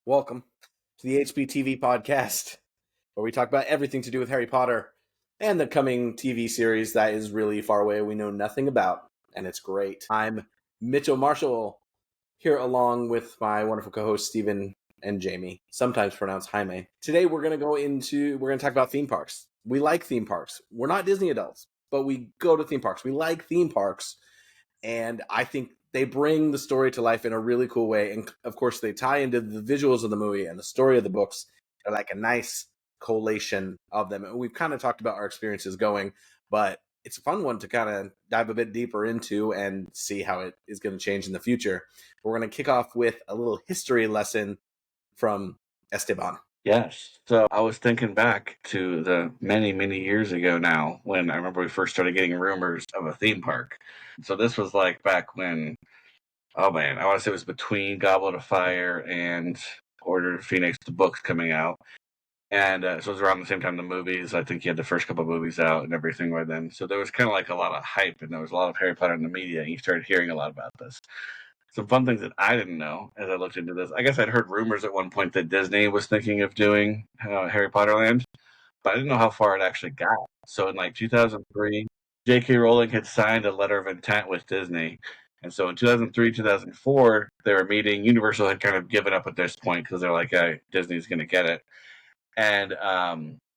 Welcome to the HPTV podcast, where we talk about everything to do with Harry Potter and the coming TV series that is really far away, we know nothing about, and it's great. I'm Mitchell Marshall, here along with my wonderful co-hosts Stephen and Jamie, sometimes pronounced Jaime. Today we're going to talk about theme parks. We like theme parks. We're not Disney adults, but we go to theme parks. We like theme parks, and I think they bring the story to life in a really cool way. And of course, they tie into the visuals of the movie and the story of the books. They're like a nice collation of them. And we've kind of talked about our experiences going, but it's a fun one to kind of dive a bit deeper into and see how it is going to change in the future. We're going to kick off with a little history lesson from Esteban. Yes. So I was thinking back to the many, many years ago now when I remember we first started getting rumors of a theme park. So this was like back when, oh man, I want to say it was between Goblet of Fire and Order of Phoenix, the books coming out. And so it was around the same time the movies. I think you had the first couple of movies out and everything by then. So there was kind of like a lot of hype and there was a lot of Harry Potter in the media and you started hearing a lot about this. Some fun things that I didn't know as I looked into this. I guess I'd heard rumors at one point that Disney was thinking of doing Harry Potter Land, but I didn't know how far it actually got. So in like 2003, J.K. Rowling had signed a letter of intent with Disney. And so in 2003, 2004, they were meeting. Universal had kind of given up at this point because they're like, hey, Disney's going to get it. And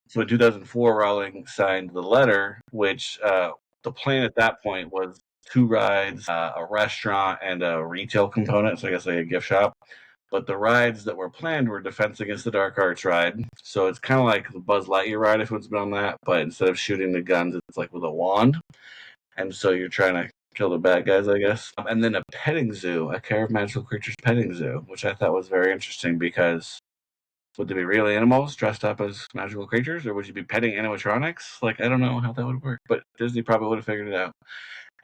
so in 2004, Rowling signed the letter, which the plan at that point was 2 rides, a restaurant, and a retail component. So I guess like a gift shop. But the rides that were planned were Defense Against the Dark Arts ride. So it's kind of like the Buzz Lightyear ride if it's been on that. But instead of shooting the guns, it's like with a wand. And so you're trying to kill the bad guys, I guess. And then a petting zoo, a Care of Magical Creatures petting zoo, which I thought was very interesting because would they be real animals dressed up as magical creatures, or would you be petting animatronics? Like, I don't know how that would work, but Disney probably would have figured it out.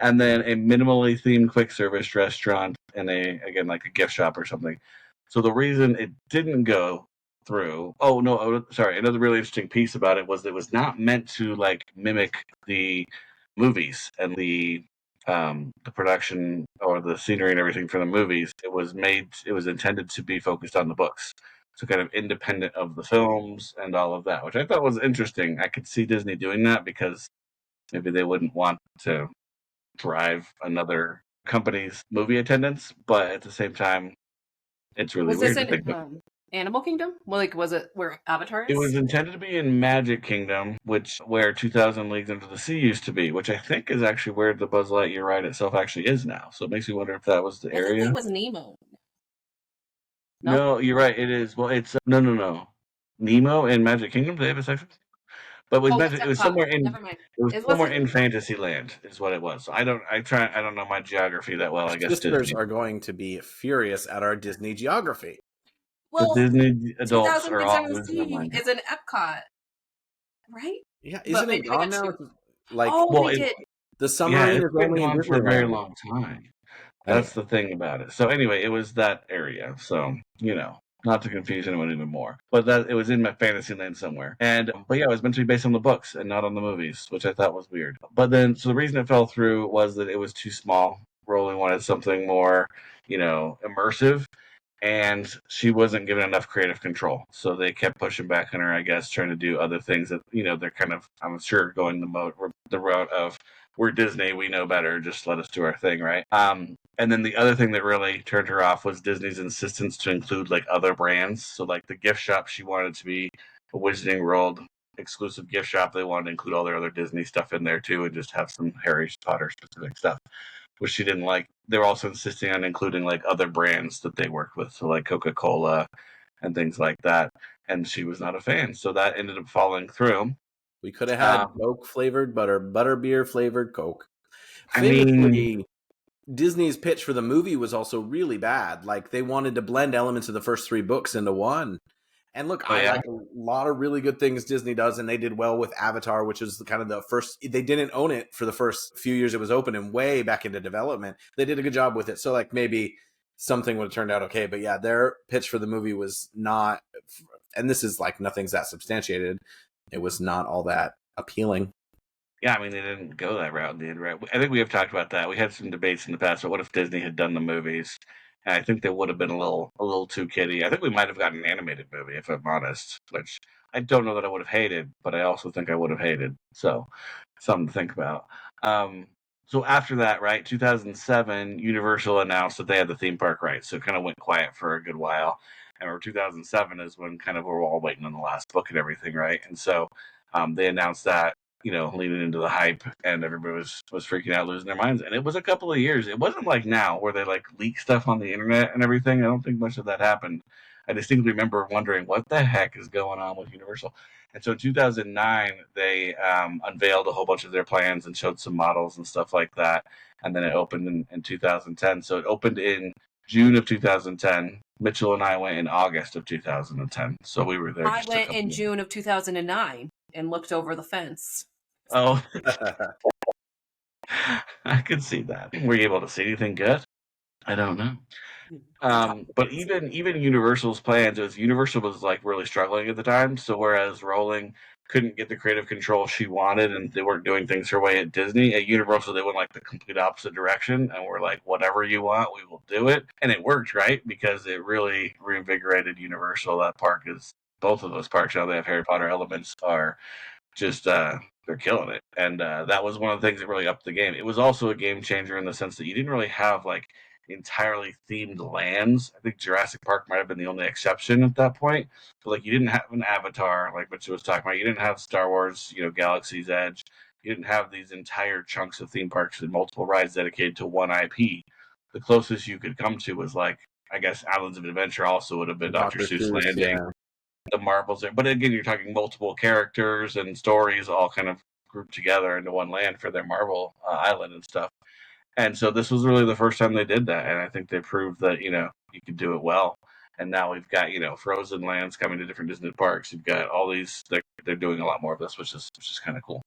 And then a minimally themed quick service restaurant and again, like a gift shop or something. So the reason it didn't go through, another really interesting piece about it was that it was not meant to like mimic the movies and the production or the scenery and everything from the movies. It was intended to be focused on the books. So kind of independent of the films and all of that, which I thought was interesting. I could see Disney doing that because maybe they wouldn't want to drive another company's movie attendance, but at the same time, it's really weird to think about. Animal Kingdom? Well, like, was it where Avatar is? It was intended to be in Magic Kingdom, where 2,000 Leagues Under the Sea used to be, which I think is actually where the Buzz Lightyear ride itself actually is now. So it makes me wonder if that was the area. It was Nemo. No, you're right. It is. Well, it's no. Nemo in Magic Kingdom. Do they have a section? But with Magic, it was somewhere in. Never mind. It was somewhere in Fantasyland, is what it was. So I don't know my geography that well. I guess listeners are going to be furious at our Disney geography. Well, the Disney adults are all losing their mind. Is an Epcot, right? Yeah, isn't it gone now? Like, the submarine is only on for a very long time. That's the thing about it. So anyway, it was that area. So not to confuse anyone even more, but it was in my Fantasyland somewhere. But yeah, it was meant to be based on the books and not on the movies, which I thought was weird. But then, so the reason it fell through was that it was too small. Rowling wanted something more, immersive, and she wasn't given enough creative control. So they kept pushing back on her, I guess, trying to do other things that, they're kind of, I'm sure, going the route of, we're Disney, we know better, just let us do our thing, right? And then the other thing that really turned her off was Disney's insistence to include like other brands. So like the gift shop, she wanted to be a Wizarding World exclusive gift shop. They wanted to include all their other Disney stuff in there too and just have some Harry Potter specific stuff, which she didn't like. They were also insisting on including like other brands that they worked with, so like Coca-Cola and things like that. And she was not a fan. So that ended up falling through. We could have had Coke flavored butterbeer flavored Coke. Disney's pitch for the movie was also really bad. Like they wanted to blend elements of the first 3 books into one. And look, I like a lot of really good things Disney does, and they did well with Avatar, which is kind of the first. They didn't own it for the first few years it was open, and way back into development, they did a good job with it. So like maybe something would have turned out okay, but yeah, their pitch for the movie was not. And this is like nothing's that substantiated. It was not all that appealing. Yeah, I mean, they didn't go that route. I think we have talked about that. We had some debates in the past, but what if Disney had done the movies And I think they would have been a little too kiddie. I think we might have gotten an animated movie, if I'm honest, which I don't know that I would have hated, but I also think I would have hated. So, something to think about. Um, so after that, right, 2007, Universal announced that they had the theme park rights. So it kind of went quiet for a good while. And over 2007 is when kind of we're all waiting on the last book and everything, right? And so they announced that, leaning into the hype, and everybody was freaking out, losing their minds. And it was a couple of years. It wasn't like now where they like leak stuff on the internet and everything. I don't think much of that happened. I distinctly remember wondering what the heck is going on with Universal. And so in 2009, they unveiled a whole bunch of their plans and showed some models and stuff like that. And then it opened in 2010. So it opened in June of 2010. Mitchell and I went in August of 2010. So we were there I just a went couple in of June of 2009 and looked over the fence. Oh, I could see that. Were you able to see anything good? I don't know. But even Universal's plans, Universal was like really struggling at the time. So whereas Rowling couldn't get the creative control she wanted, and they weren't doing things her way at Disney, at Universal they went like the complete opposite direction, and were like, whatever you want, we will do it. And it worked, right? Because it really reinvigorated Universal. That park is both of those parks now they have Harry Potter elements are just they're killing it. And that was one of the things that really upped the game. It was also a game changer in the sense that you didn't really have like entirely themed lands. I think Jurassic Park might have been the only exception at that point. But like you didn't have an Avatar, like Mitch was talking about. You didn't have Star Wars, Galaxy's Edge. You didn't have these entire chunks of theme parks and multiple rides dedicated to one IP. The closest you could come to was like, I guess Islands of Adventure also would have been Dr. Seuss Landing. Yeah. The marbles there. But again, you're talking multiple characters and stories all kind of grouped together into one land for their Marvel island and stuff. And so this was really the first time they did that. And I think they proved that, you could do it well. And now we've got, frozen lands coming to different Disney parks. You've got all these, they're doing a lot more of this, which is kind of cool.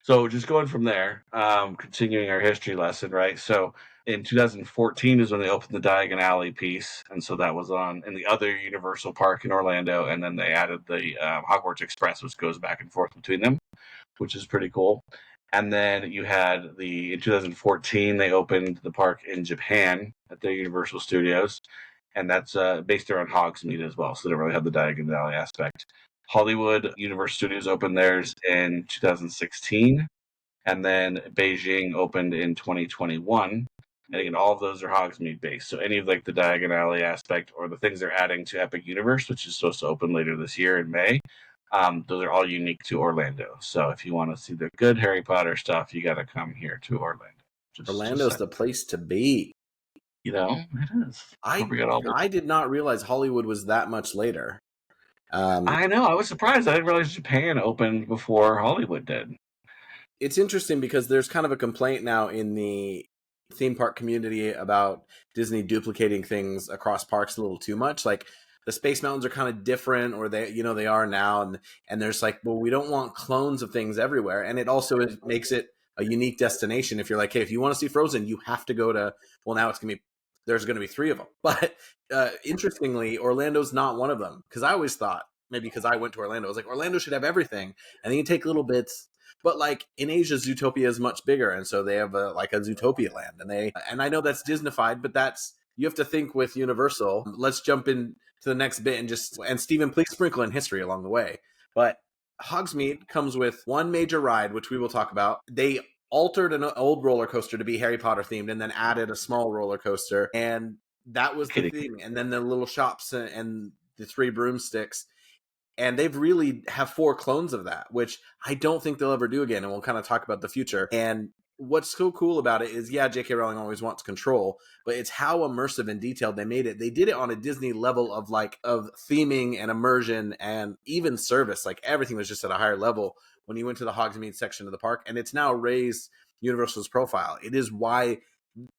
So just going from there, continuing our history lesson, right? So in 2014 is when they opened the Diagon Alley piece, and so that was in the other Universal Park in Orlando, and then they added the Hogwarts Express, which goes back and forth between them, which is pretty cool. And then you had in 2014 they opened the park in Japan at their Universal Studios, and that's based around Hogsmeade as well, so they don't really have the Diagon Alley aspect. Hollywood Universal Studios opened theirs in 2016, and then Beijing opened in 2021. And again, all of those are Hogsmeade based. So any of like the Diagon Alley aspect or the things they're adding to Epic Universe, which is supposed to open later this year in May, those are all unique to Orlando. So if you want to see the good Harry Potter stuff, you got to come here to Orlando. Orlando's the place to be. It is. I did not realize Hollywood was that much later. I know. I was surprised. I didn't realize Japan opened before Hollywood did. It's interesting because there's kind of a complaint now in the theme park community about Disney duplicating things across parks a little too much. Like the Space Mountains are kind of different, or they are now, and there's like, well, we don't want clones of things everywhere, and it also makes it a unique destination. If you're like, hey, if you want to see Frozen, you have to go to. Well, now there's going to be 3 of them, but interestingly, Orlando's not one of them, because I always thought, maybe because I went to Orlando, I was like, Orlando should have everything, and then you take little bits. But like in Asia, Zootopia is much bigger, and so they have a Zootopia land, and I know that's Disneyfied, but you have to think with Universal. Let's jump into the next bit and Stephen, please sprinkle in history along the way. But Hogsmeade comes with one major ride, which we will talk about. They altered an old roller coaster to be Harry Potter themed, and then added a small roller coaster, and that was the thing. And then the little shops and the 3 broomsticks. And they've really have 4 clones of that, which I don't think they'll ever do again. And we'll kind of talk about the future. And what's so cool about it is, J.K. Rowling always wants control, but it's how immersive and detailed they made it. They did it on a Disney level of theming and immersion and even service. Like everything was just at a higher level when you went to the Hogsmeade section of the park. And it's now raised Universal's profile. It is why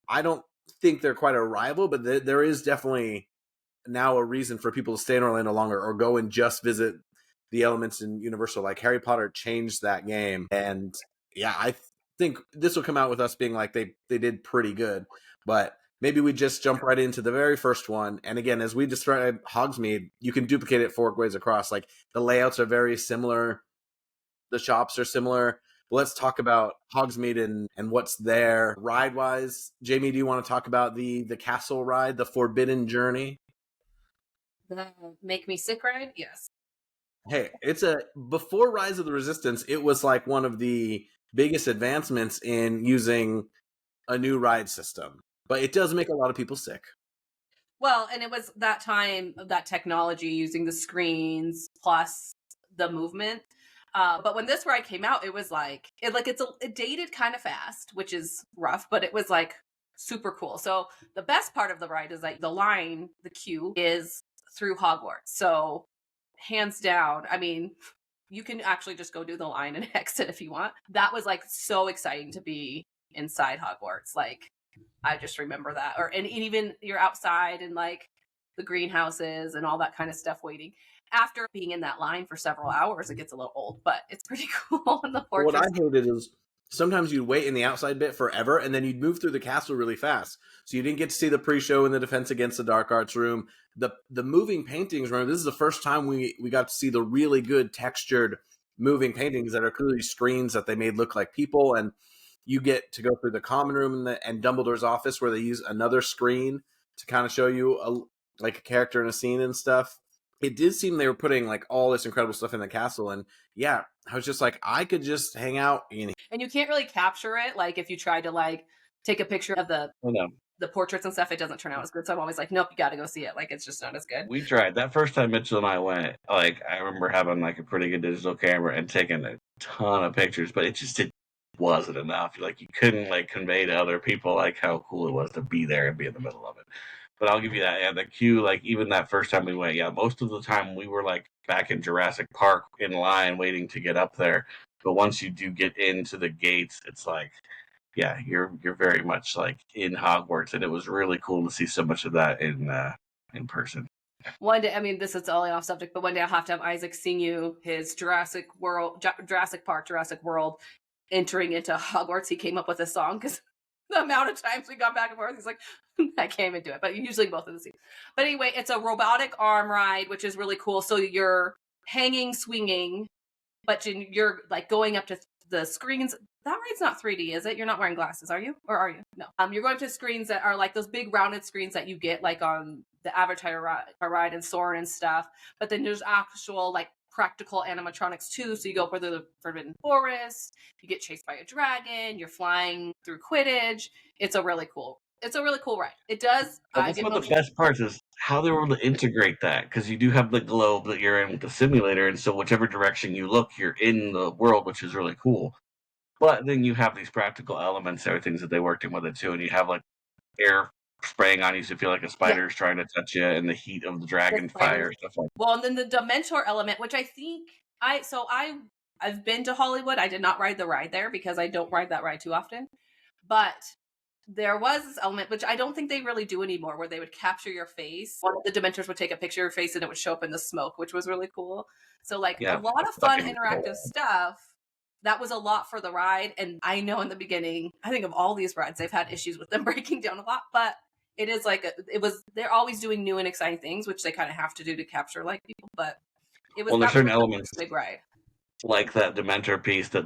I don't think they're quite a rival, but there is definitely now a reason for people to stay in Orlando longer or go and just visit the elements in Universal. Like Harry Potter changed that game. And I think this will come out with us being like they did pretty good, but maybe we just jump right into the very first one. And again, as we described Hogsmeade, you can duplicate it 4 ways across. Like the layouts are very similar. The shops are similar, let's talk about Hogsmeade and what's there ride wise. Jamie, do you want to talk about the castle ride, the Forbidden Journey? The make me sick ride? Yes. Hey, before Rise of the Resistance, it was like one of the biggest advancements in using a new ride system, but it does make a lot of people sick. Well, and it was that time of that technology using the screens plus the movement. But when this ride came out, it was it dated kind of fast, which is rough, but it was like super cool. So the best part of the ride is like the queue is through Hogwarts. So hands down, I mean, you can actually just go do the line and exit if you want. That was like so exciting to be inside Hogwarts. Like I just remember that. And even you're outside and like the greenhouses and all that kind of stuff waiting. After being in that line for several hours, it gets a little old, but it's pretty cool in the What fortress. I hated is sometimes you'd wait in the outside bit forever, and then you'd move through the castle really fast. So you didn't get to see the pre-show in the Defense Against the Dark Arts room. The moving paintings, remember, this is the first time we got to see the really good textured moving paintings that are clearly screens that they made look like people. And you get to go through the common room and Dumbledore's office where they use another screen to kind of show you like a character in a scene and stuff. It did seem they were putting like all this incredible stuff in the castle, and yeah, I was just like, I could just hang out in. And you can't really capture it. Like if you try to like take a picture of the portraits and stuff, it doesn't turn out as good. So I'm always like, nope, you got to go see it. Like it's just not as good. We tried that first time Mitchell and I went. Like I remember having like a pretty good digital camera and taking a ton of pictures, but it wasn't enough. Like you couldn't like convey to other people like how cool it was to be there and be in the middle of it. But I'll give you that. Yeah, the queue, like even that first time we went, yeah, most of the time we were like back in Jurassic Park in line waiting to get up there. But once you do get into the gates, it's like, yeah, you're very much like in Hogwarts, and it was really cool to see so much of that in person. One day, I mean, this is totally off subject, but one day I'll have to have Isaac sing you his Jurassic Park, Jurassic World entering into Hogwarts. He came up with a song because the amount of times we got back and forth, he's like, I can't even do it. But usually both of the scenes. But anyway, it's a robotic arm ride, which is really cool. So you're hanging, swinging, but you're like going up to the screens. That ride's not 3D, is it? You're not wearing glasses, are you? Or are you? No. You're going to screens that are like those big rounded screens that you get like on the Avatar ride and Soarin' and stuff. But then there's actual like practical animatronics too. So you go through the Forbidden Forest, you get chased by a dragon, you're flying through Quidditch. It's a really cool ride. It does. That's one of the best parts is how they were able to integrate that, because you do have the globe that you're in with the simulator, and so whichever direction you look, you're in the world, which is really cool. But then you have these practical elements, everything that they worked in with it too, and you have like air spraying on you, so you feel like a spider is trying to touch you, and the heat of the dragon fire stuff like that. Well, and then the Dementor element, which I think I've been to Hollywood. I did not ride the ride there because I don't ride that ride too often, but there was this element, which I don't think they really do anymore, where they would capture your face. One of the Dementors would take a picture of your face and it would show up in the smoke, which was really cool. So like a lot of fun interactive stuff. That was a lot for the ride. And I know in the beginning, I think of all these rides, they've had issues with them breaking down a lot, but it is like, they're always doing new and exciting things, which they kind of have to do to capture like people, but it was there's certain elements, a big ride. Like that Dementor piece that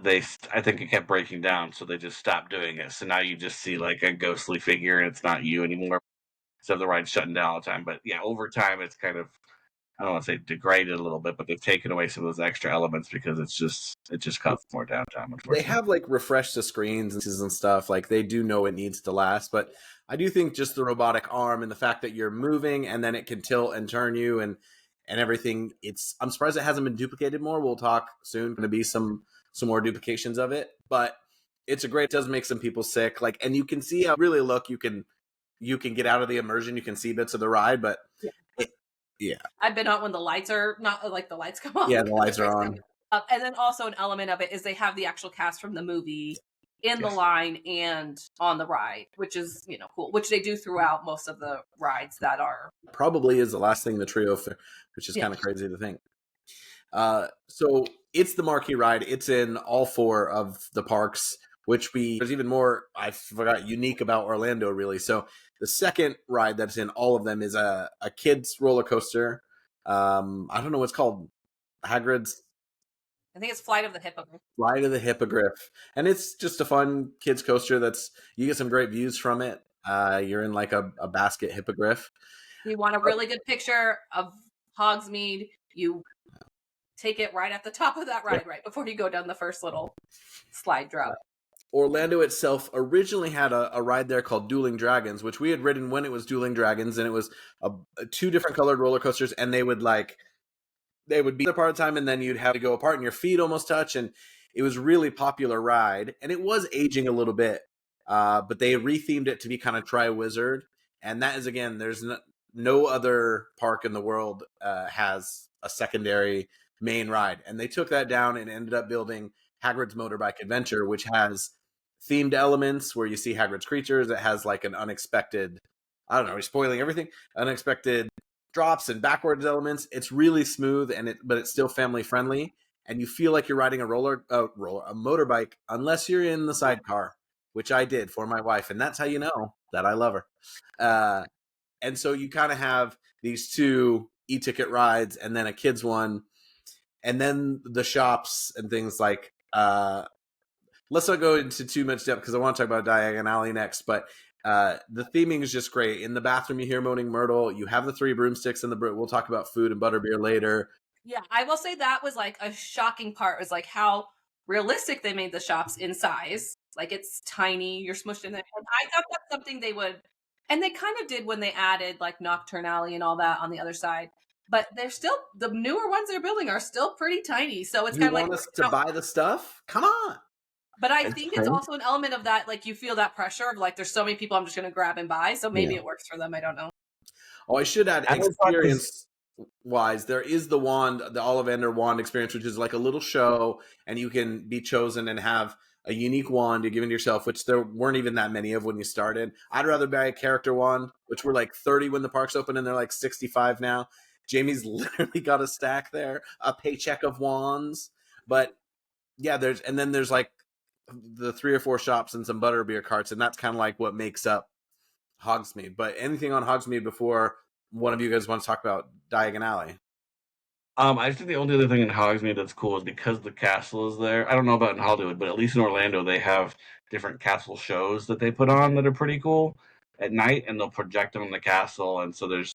I think it kept breaking down, so they just stopped doing it. So now you just see like a ghostly figure and it's not you anymore. So the ride's shutting down all the time. But yeah, over time it's kind of, I don't want to say degraded a little bit, but they've taken away some of those extra elements because it just cuts more downtime, unfortunately. They have like refreshed the screens and stuff. Like they do know it needs to last, but I do think just the robotic arm and the fact that you're moving and then it can tilt and turn you and everything, I'm surprised it hasn't been duplicated more. We'll talk soon. Going to be some more duplications of it, but it does make some people sick. Like, and you can see how really you can get out of the immersion. You can see bits of the ride, but yeah. I've been on when the lights are not like the lights come on. Yeah, the lights are on. And then also an element of it is they have the actual cast from the movie in the line and on the ride, which is, cool, which they do throughout most of the rides that are. Probably is the last thing the trio, which is kind of crazy to think. So it's the marquee ride. It's in all 4 of the parks, there's even more, I forgot, unique about Orlando, really. So the second ride that's in all of them is a kid's roller coaster. I don't know what's called. Hagrid's. I think it's Flight of the Hippogriff. Fly to the Hippogriff. And it's just a fun kids coaster you get some great views from it. You're in like a basket hippogriff. You want a really good picture of Hogsmeade, you take it right at the top of that ride, right before you go down the first little slide drop. Orlando itself originally had a ride there called Dueling Dragons, which we had ridden when it was Dueling Dragons, and it was two different colored roller coasters, and they would be the part of the time, and then you'd have to go apart and your feet almost touch, and it was a really popular ride, and it was aging a little bit, but they rethemed it to be kind of Tri-Wizard, and that is, again, there's no other park in the world has a secondary main ride, and they took that down and ended up building Hagrid's Motorbike Adventure, which has themed elements where you see Hagrid's creatures. It has like an unexpected, I don't know, we're spoiling everything, unexpected drops and backwards elements. It's really smooth, but it's still family friendly, and you feel like you're riding a motorbike, unless you're in the sidecar, which I did for my wife, and that's how you know that I love her. And so you kind of have these two e-ticket rides, and then a kids one, and then the shops and things like. Let's not go into too much depth because I want to talk about Diagon Alley next, but the theming is just great. In the bathroom, you hear Moaning Myrtle. You have the 3 broomsticks in the broom. We'll talk about food and butterbeer later. Yeah, I will say that was like a shocking part, was like how realistic they made the shops in size. Like, it's tiny, you're smushed in there. And I thought that's something they would, and they kind of did when they added like Nocturne Alley and all that on the other side. But they're still, the newer ones they're building are still pretty tiny. So it's kind of like, you want us to buy the stuff? Come on. But I think it's also an element of that, like, you feel that pressure of like, there's so many people I'm just going to grab and buy. So maybe it works for them. I don't know. Oh, I should add, experience-wise, there is the wand, the Ollivander wand experience, which is like a little show, and you can be chosen and have a unique wand you give to yourself, which there weren't even that many of when you started. I'd rather buy a character wand, which were like 30 when the park's open, and they're like 65 now. Jamie's literally got a stack there, a paycheck of wands. But yeah, there's like the 3 or 4 shops and some butterbeer carts, and that's kind of like what makes up Hogsmeade. But anything on Hogsmeade before one of you guys want to talk about Diagon Alley? I think the only other thing in Hogsmeade that's cool is because the castle is there. I don't know about in Hollywood, but at least in Orlando, they have different castle shows that they put on that are pretty cool at night, and they'll project them in the castle. And so there's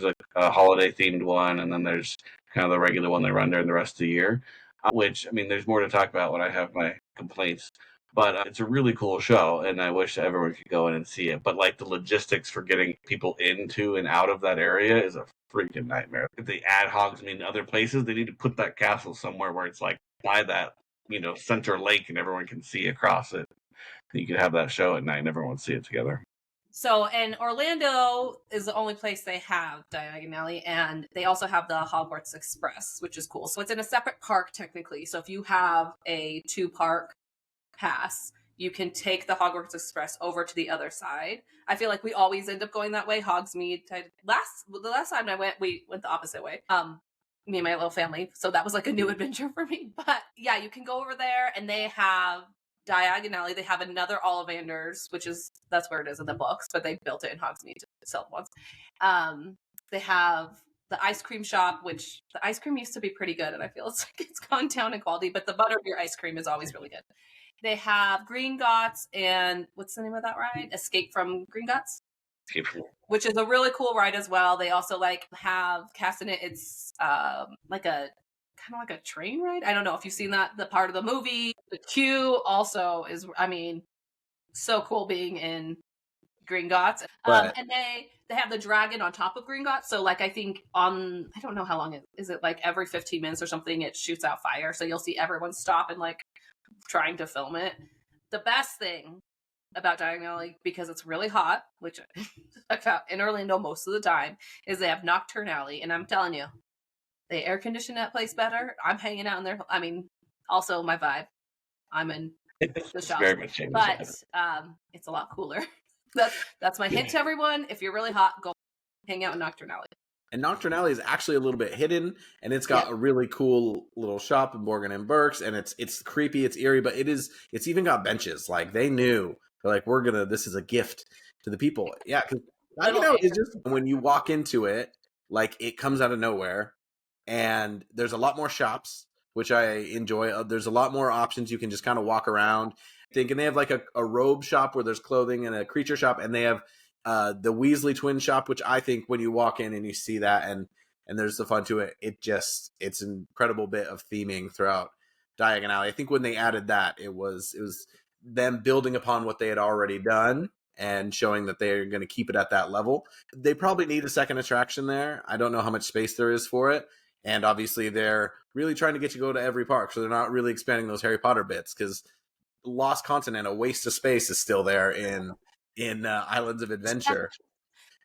a holiday themed one, and then there's kind of the regular one they run during the rest of the year. Which, I mean, there's more to talk about when I have my complaints. But it's a really cool show, and I wish everyone could go in and see it. But like the logistics for getting people into and out of that area is a freaking nightmare. If they add Hogsmeade in other places, they need to put that castle somewhere where it's like by that, center lake, and everyone can see across it. You could have that show at night, and everyone would see it together. So, and Orlando is the only place they have Diagon Alley, and they also have the Hogwarts Express, which is cool. So it's in a separate park, technically. So if you have a 2-park pass, you can take the Hogwarts Express over to the other side. I feel like we always end up going that way. Hogsmeade, the last time I went, we went the opposite way. Me and my little family. So that was like a new adventure for me. But yeah, you can go over there, and they have Diagon Alley. They have another Ollivander's, that's where it is in the books, but they built it in Hogsmeade to sell it once. They have the ice cream shop, which the ice cream used to be pretty good, and I feel it's gone down in quality, but the butterbeer ice cream is always really good. They have Gringotts, and what's the name of that ride? Escape from Gringotts? Which is a really cool ride as well. They also have cast in it. It's like a kind of like a train ride. I don't know if you've seen the part of the movie. The queue also is, so cool being in Gringotts. And they have the dragon on top of Gringotts. So I think I don't know how long is it, like every 15 minutes or something, it shoots out fire. So you'll see everyone stop and trying to film it. The best thing about Diagon Alley, because it's really hot, which I found in Orlando most of the time, is they have Nocturne Alley. And I'm telling you, they air condition that place better. I'm hanging out in there. Also my vibe. I'm in the shop, but it's a lot cooler. That's my hint to everyone. If you're really hot, go hang out in Nocturne Alley. And Nocturne Alley is actually a little bit hidden, and it's got a really cool little shop in Morgan and Burke's, and it's creepy, it's eerie, but it's even got benches. They knew, they're this is a gift to the people. Yeah, because it's just when you walk into it, it comes out of nowhere. And there's a lot more shops. which I enjoy. There's a lot more options. You can just kind of walk around. And they have like a robe shop where there's clothing, and a creature shop, and they have the Weasley twin shop, which I think when you walk in and you see that and there's the fun to it, it's an incredible bit of theming throughout Diagon Alley. I think when they added that, it was them building upon what they had already done and showing that they're going to keep it at that level. They probably need a second attraction there. I don't know how much space there is for it. And obviously they're really trying to get you to go to every park. So they're not really expanding those Harry Potter bits, because Lost Continent, a waste of space, is still there in Islands of Adventure.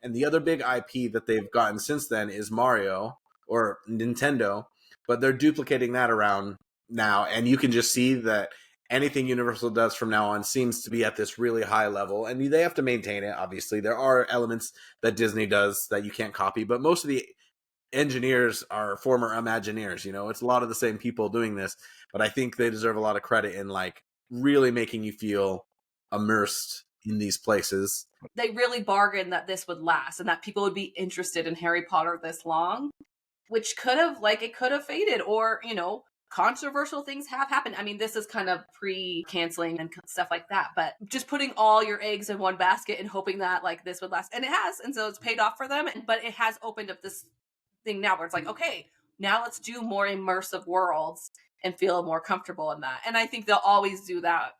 And the other big IP that they've gotten since then is Mario or Nintendo, but they're duplicating that around now. And you can just see that anything Universal does from now on seems to be at this really high level. And they have to maintain it, obviously. There are elements that Disney does that you can't copy, but most of the engineers are former Imagineers. It's a lot of the same people doing this, but I think they deserve a lot of credit in like really making you feel immersed in these places. They really bargained that this would last and that people would be interested in Harry Potter this long, which could have faded, or, controversial things have happened. I mean, this is kind of pre-canceling and stuff like that, but just putting all your eggs in one basket and hoping that like this would last, and it has, and so it's paid off for them. But it has opened up this thing now where it's like, okay, now let's do more immersive worlds and feel more comfortable in that. And I think they'll always do that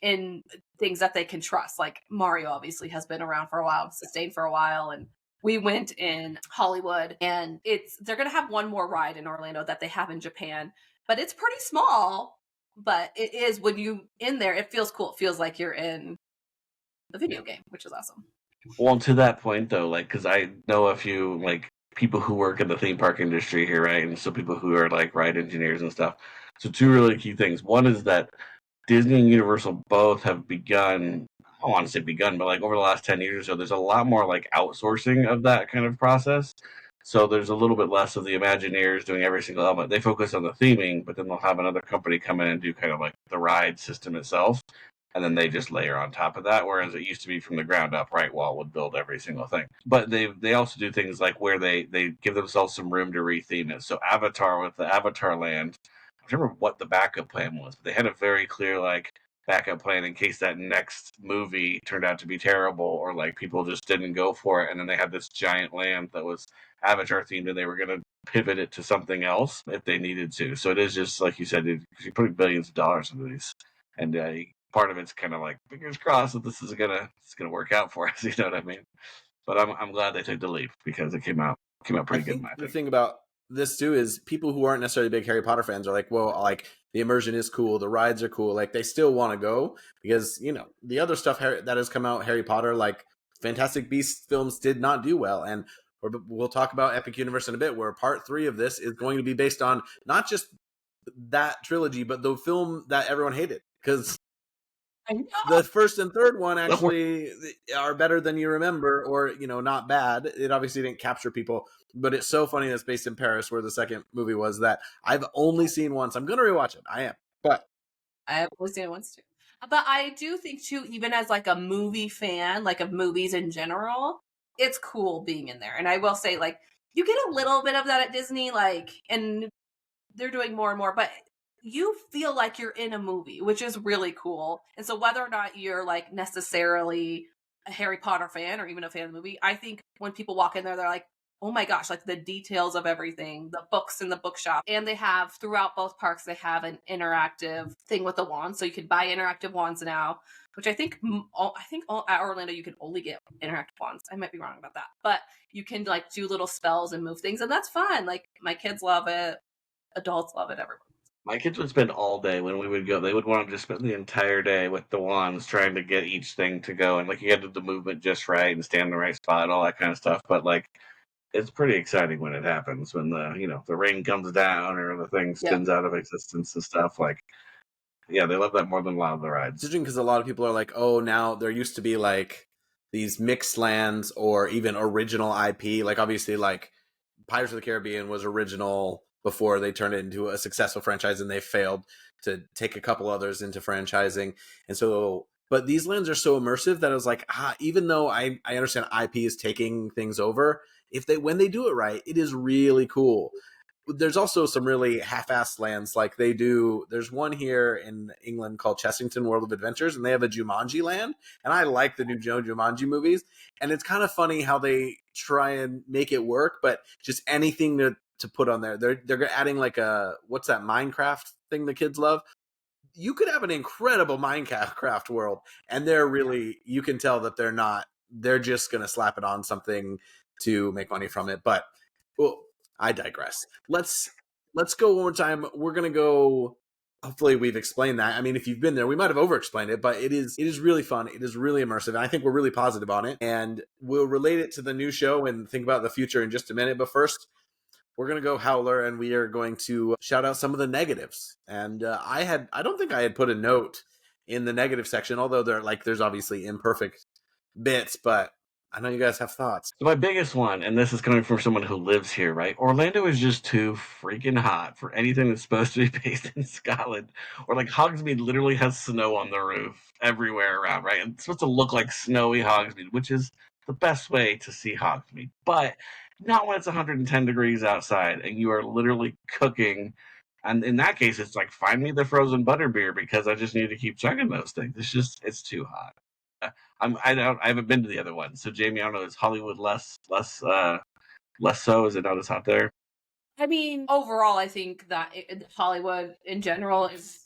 in things that they can trust. Like Mario obviously has been around for a while, sustained for a while, and we went in Hollywood, and they're going to have one more ride in Orlando that they have in Japan, but it's pretty small. But it is, when you in there, it feels cool. It feels like you're in the video game, which is awesome. Well, to that point though, like, because I know a few like people who work in the theme park industry here, right? And so people who are like ride engineers and stuff. So two really key things. One is that Disney and Universal both have begun, I don't want to say begun, but like over the last 10 years or so, there's a lot more like outsourcing of that kind of process. So there's a little bit less of the Imagineers doing every single element. They focus on the theming, but then they'll have another company come in and do kind of like the ride system itself. And then they just layer on top of that, whereas it used to be from the ground up, right? Walt would build every single thing. But they also do things like where they give themselves some room to retheme it. So Avatar, with the Avatar Land, I don't remember what the backup plan was, but they had a very clear like backup plan in case that next movie turned out to be terrible, or like people just didn't go for it. And then they had this giant land that was Avatar themed, and they were going to pivot it to something else if they needed to. So it is just like you said, you're putting billions of dollars into these, and part of it's kind of like fingers crossed that this is gonna work out for us. You know what I mean? But I'm glad they took the leap, because it came out pretty good. The thing about this too is people who aren't necessarily big Harry Potter fans are like, well, like the immersion is cool, the rides are cool, like they still want to go, because the other stuff that has come out Harry Potter, like Fantastic Beasts films, did not do well. And we'll talk about Epic Universe in a bit, where part 3 of this is going to be based on not just that trilogy, but the film that everyone hated, because the first and third one actually are better than you remember, or not bad. It obviously didn't capture people, but it's so funny that it's based in Paris, where the second movie was, that I've only seen once. I'm gonna rewatch it. I am, but I have only seen it once too. But I do think too, even as like a movie fan, like of movies in general, it's cool being in there. And I will say, like, you get a little bit of that at Disney, like, and they're doing more and more, but you feel like you're in a movie, which is really cool. And so whether or not you're like necessarily a Harry Potter fan or even a fan of the movie, I think when people walk in there, they're like, oh my gosh, like the details of everything, the books in the bookshop. And they have, throughout both parks, they have an interactive thing with the wands. So you can buy interactive wands now, which I think at Orlando you can only get interactive wands. I might be wrong about that. But you can like do little spells and move things, and that's fun. Like my kids love it. Adults love it. Everyone. My kids would spend all day when we would go. They would want to just spend the entire day with the wands trying to get each thing to go. And like you had to do the movement just right and stand in the right spot and all that kind of stuff. But like, it's pretty exciting when it happens, when the ring comes down or the thing spins out of existence and stuff. Like, yeah, they love that more than a lot of the rides. It's interesting because a lot of people are like, oh, now there used to be like these mixed lands or even original IP. Like obviously like Pirates of the Caribbean was original before they turned it into a successful franchise, and they failed to take a couple others into franchising. And so, but these lands are so immersive that I was like, even though I understand IP is taking things over, when they do it right, it is really cool. there's also some really half-assed lands. Like there's one here in England called Chessington World of Adventures, and they have a Jumanji land. And I like the new Jumanji movies. And it's kind of funny how they try and make it work, but just anything to put on there. They're adding like what's that Minecraft thing the kids love? You could have an incredible Minecraft world, and you can tell that they're just going to slap it on something to make money from it. But well, I digress. Let's go one more time. We're going to go. Hopefully we've explained that. I mean, if you've been there, we might have over-explained it, but it is really fun. It is really immersive, and I think we're really positive on it. And we'll relate it to the new show and think about the future in just a minute. But first, we're going to go Howler, and we are going to shout out some of the negatives. And I don't think I had put a note in the negative section, although there's obviously imperfect bits, but I know you guys have thoughts. So my biggest one, and this is coming from someone who lives here, right? Orlando is just too freaking hot for anything that's supposed to be based in Scotland. Or like Hogsmeade literally has snow on the roof everywhere around, right? And it's supposed to look like snowy Hogsmeade, which is the best way to see Hogsmeade. But not when it's 110 degrees outside and you are literally cooking. And in that case, it's like, find me the frozen butterbeer because I just need to keep chugging those things. It's too hot. I haven't been to the other one. So Jamie, I don't know, is Hollywood less so? Is it not as hot there? I mean, overall, I think that Hollywood in general is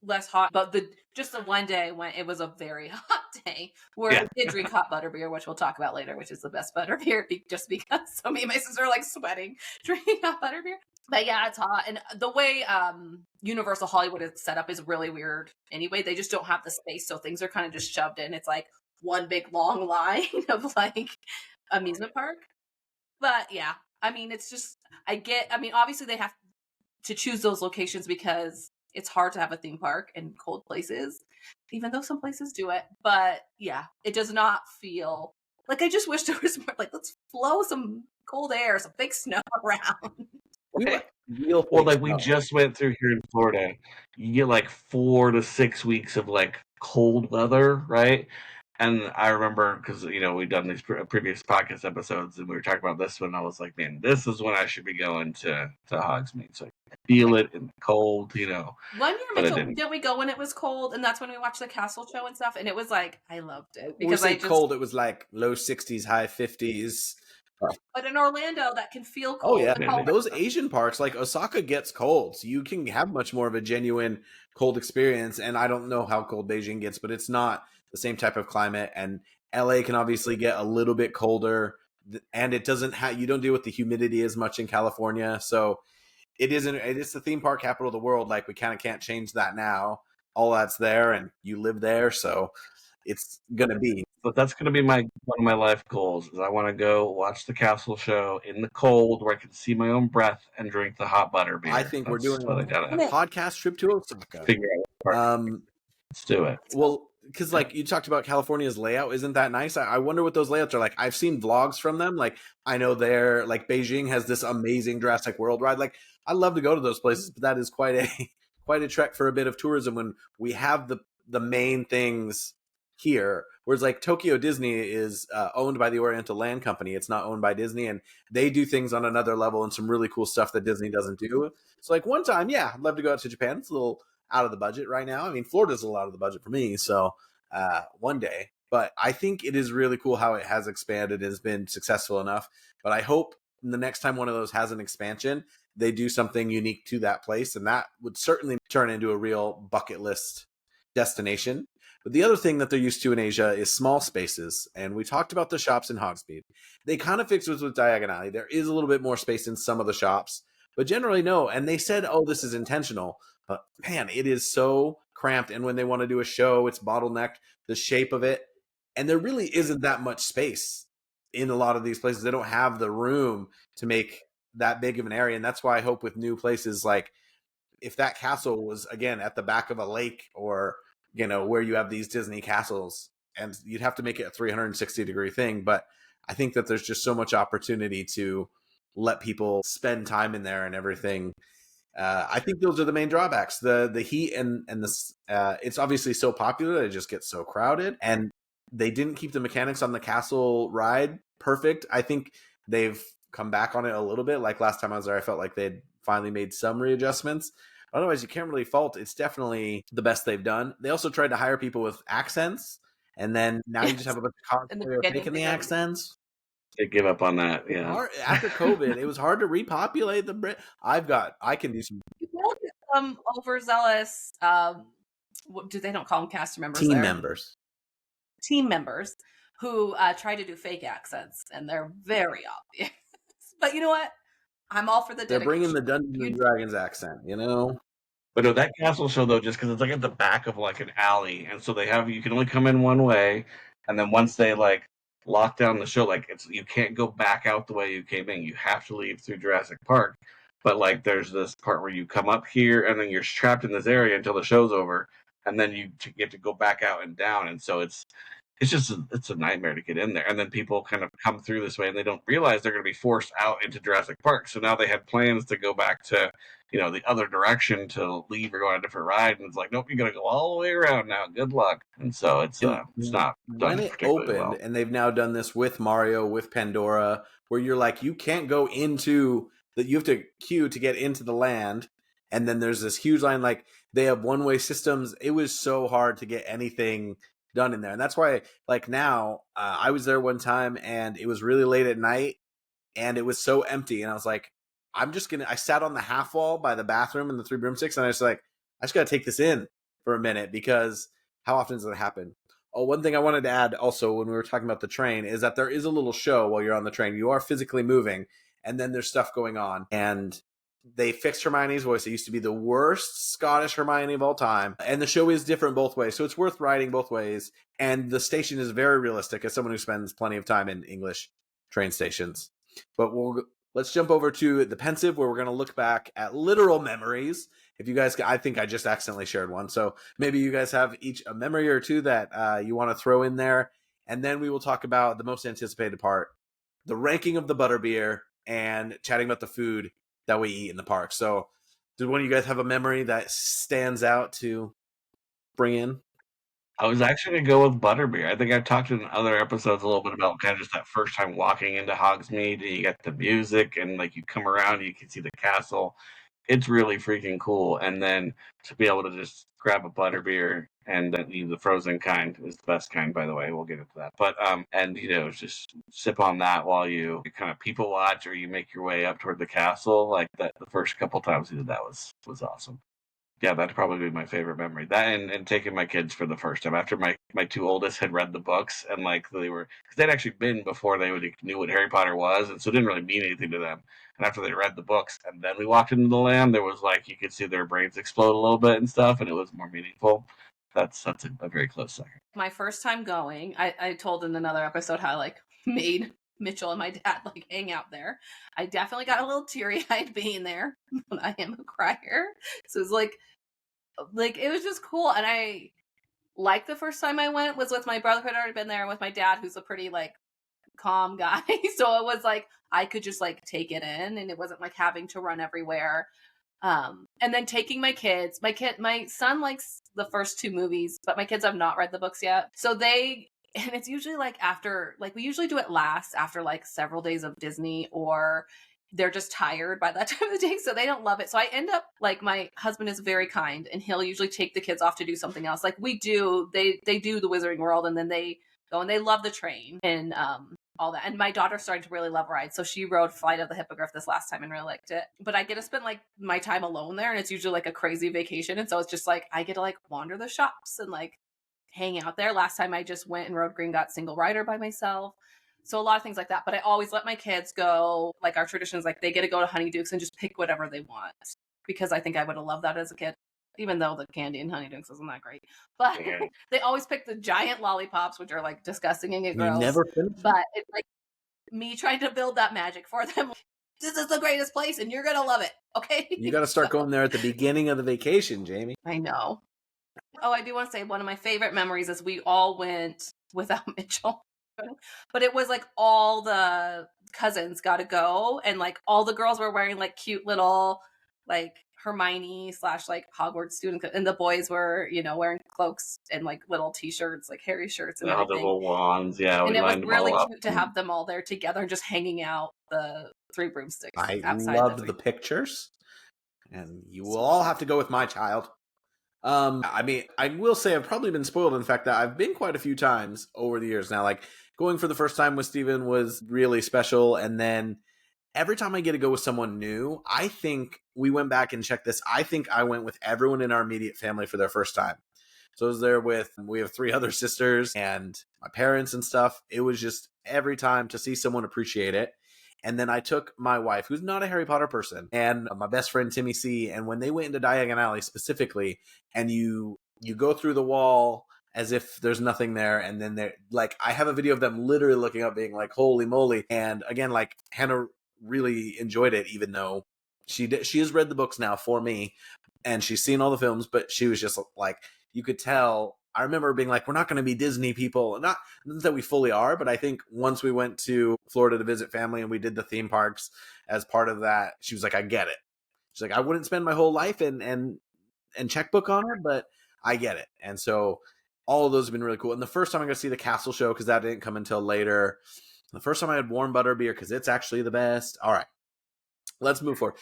less hot, but just the one day when it was a very hot day where we did drink hot butterbeer, which we'll talk about later, which is the best butterbeer, just because so me and my sister are like sweating drinking hot butterbeer. But yeah, it's hot. And the way Universal Hollywood is set up is really weird anyway. They just don't have the space, so things are kind of just shoved in. It's like one big long line of like amusement park. But yeah, I mean, it's just, obviously they have to choose those locations because it's hard to have a theme park in cold places, even though some places do it. But yeah, it does not feel like, I just wish there was more, like, let's flow some cold air, some fake snow around. We just went through here in Florida. You get like 4 to 6 weeks of like cold weather, right? And I remember because we've done these previous podcast episodes, and we were talking about this one. I was like, man, this is when I should be going to Hogsmeade, so I can feel it in the cold. 1 year, Mitchell, didn't we go when it was cold, and that's when we watched the castle show and stuff, and it was like, I loved it because cold. It was like low 60s, high 50s. But in Orlando, that can feel cold. Oh yeah, those Asian parks like Osaka gets cold, so you can have much more of a genuine cold experience. And I don't know how cold Beijing gets, but it's not the same type of climate. And LA can obviously get a little bit colder, and it doesn't you don't deal with the humidity as much in California. So it's the theme park capital of the world. Like, we kind of can't change that now. All that's there, and you live there, so it's gonna be. But that's gonna be one of my life goals. Is I want to go watch the castle show in the cold, where I can see my own breath and drink the hot butterbeer. I think we're doing a podcast trip to Osaka. Figure out. Let's do it. Well, because like you talked about California's layout, isn't that nice? I wonder what those layouts are like. I've seen vlogs from them. Like, I know Beijing has this amazing Jurassic World ride. Like, I love to go to those places, but that is quite a trek for a bit of tourism when we have the main things here. Whereas like Tokyo Disney is owned by the Oriental Land Company. It's not owned by Disney, and they do things on another level and some really cool stuff that Disney doesn't do. So like one time, yeah, I'd love to go out to Japan. It's a little out of the budget right now. I mean, Florida's a little out of the budget for me. So one day, but I think it is really cool how it has expanded. It has been successful enough, but I hope the next time one of those has an expansion, they do something unique to that place. And that would certainly turn into a real bucket list destination. But the other thing that they're used to in Asia is small spaces. And we talked about the shops in Hogsmeade. They kind of fixed it with Diagon Alley. There is a little bit more space in some of the shops, but generally no. And they said, oh, this is intentional. But man, it is so cramped. And when they want to do a show, it's bottlenecked, the shape of it. And there really isn't that much space in a lot of these places. They don't have the room to make that big of an area. And that's why I hope with new places, like if that castle was, again, at the back of a lake, or where you have these Disney castles, and you'd have to make it a 360-degree thing. But I think that there's just so much opportunity to let people spend time in there and everything. I think those are the main drawbacks. The heat and this. It's obviously so popular that it just gets so crowded. And they didn't keep the mechanics on the castle ride perfect. I think they've come back on it a little bit. Like last time I was there, I felt like they'd finally made some readjustments. Otherwise, you can't really fault. It's definitely the best they've done. They also tried to hire people with accents, and then now you just have a bunch of In the cosplay beginning, making the they don't. accents. They give up on that. Yeah. After COVID, it was hard to repopulate the Brit. I can do some You will get some overzealous. They don't call them cast members? team there? members. Team members who try to do fake accents, and they're very obvious. But you know what? I'm all for the They're bringing dedication. the Dungeons and Dragons accent, you know? But no, that castle show though, just because it's like at the back of like an alley, and so you can only come in one way, and then once they like lock down the show, like you can't go back out the way you came in. You have to leave through Jurassic Park. But like there's this part where you come up here, and then you're trapped in this area until the show's over, and then you get to go back out and down, and so it's a nightmare to get in there. And then people kind of come through this way, and they don't realize they're going to be forced out into Jurassic Park. So now they had plans to go back to, the other direction to leave or go on a different ride, and it's like, nope, you're going to go all the way around now. Good luck. And so it's not done when it particularly opened, well. and they've now done this with Mario, with Pandora, where you're like, you can't go into that. You have to queue to get into the land, and then there's this huge line. Like they have one-way systems. It was so hard to get anything done in there, and that's why like now I was there one time and it was really late at night and it was so empty, and I was like, I sat on the half wall by the bathroom and the 3 broomsticks, and I just gotta take this in for a minute, because how often does it happen? Oh, one thing I wanted to add also when we were talking about the train is that there is a little show while you're on the train. You are physically moving, and then there's stuff going on, and they fixed Hermione's voice. It used to be the worst Scottish Hermione of all time. And the show is different both ways. So it's worth riding both ways. And the station is very realistic as someone who spends plenty of time in English train stations. But let's jump over to the Pensive, where we're going to look back at literal memories. If you guys, I think I just accidentally shared one. So maybe you guys have each a memory or two that you want to throw in there. And then we will talk about the most anticipated part, the ranking of the butterbeer, and chatting about the food that we eat in the park. So did one of you guys have a memory that stands out to bring in? I was actually going to go with butterbeer. I think I've talked in other episodes a little bit about kind of just that first time walking into Hogsmeade, and you get the music, and like you come around, you can see the castle. It's really freaking cool. And then to be able to just grab a butterbeer, and the frozen kind is the best kind, by the way. We'll get into that. But and just sip on that while you kind of people watch, or you make your way up toward the castle. Like that, the first couple times we did that was awesome. Yeah, that'd probably be my favorite memory. That and taking my kids for the first time after my 2 oldest had read the books, and like because they'd actually been before they knew what Harry Potter was, and so it didn't really mean anything to them. And after they read the books, and then we walked into the land, there was like you could see their brains explode a little bit and stuff, and it was more meaningful. That's a very close second. My first time going, I told in another episode how I like made Mitchell and my dad like hang out there. I definitely got a little teary-eyed being there, but I am a crier. So it was like it was just cool. And I like the first time I went was with my brother who had already been there, and with my dad, who's a pretty like calm guy. So it was like I could just like take it in, and it wasn't like having to run everywhere. And then taking my kids, my son likes the first 2 movies, but my kids have not read the books yet. So and it's usually like after, like we usually do it last after like several days of Disney, or they're just tired by that time of the day. So they don't love it. So I end up like, my husband is very kind, and he'll usually take the kids off to do something else. Like we do, they do the Wizarding World, and then they go and they love the train and, all that. And my daughter started to really love rides. So she rode Flight of the Hippogriff this last time and really liked it. But I get to spend like my time alone there, and it's usually like a crazy vacation. And so it's just like, I get to like wander the shops and like hang out there. Last time I just went and rode Green Dot single rider by myself. So a lot of things like that. But I always let my kids go. Like our tradition is like they get to go to Honeydukes and just pick whatever they want, because I think I would have loved that as a kid, even though the candy in Honeydukes isn't that great. But they always pick the giant lollipops, which are like disgusting and get gross. You never finished. But it's like me trying to build that magic for them. This is the greatest place, and you're gonna love it. Okay. You got to start going there at the beginning of the vacation, Jamie. I know. Oh, I do want to say one of my favorite memories is we all went without Mitchell. But it was like all the cousins got to go, and like all the girls were wearing like cute little like Hermione / like Hogwarts student, and the boys were wearing cloaks and like little t-shirts, like Harry shirts and all the everything. little wands, yeah. And it was really cute to have them all there together and just hanging out the 3 broomsticks. I loved the pictures. and you will all have to go with my child. I mean, I will say I've probably been spoiled in the fact that I've been quite a few times over the years now. Like going for the first time with Steven was really special, and then every time I get to go with someone new, I think we went back and checked this. I think I went with everyone in our immediate family for their first time. So I was there with, we have 3 other sisters and my parents and stuff. It was just every time to see someone appreciate it. And then I took my wife, who's not a Harry Potter person, and my best friend Timmy C. And when they went into Diagon Alley specifically, and you go through the wall as if there's nothing there, and then they're like, I have a video of them literally looking up, being like, "Holy moly!" And again, like Hannah really enjoyed it, even though she has read the books now for me, and she's seen all the films, but she was just like, you could tell. I remember being like, we're not going to be Disney people. Not that we fully are, but I think once we went to Florida to visit family and we did the theme parks as part of that, she was like, I get it. She's like, I wouldn't spend my whole life and checkbook on it, but I get it. And so all of those have been really cool. And the first time I got to see the Castle Show, because that didn't come until later. The first time I had warm butterbeer, because it's actually the best. All right, let's move forward.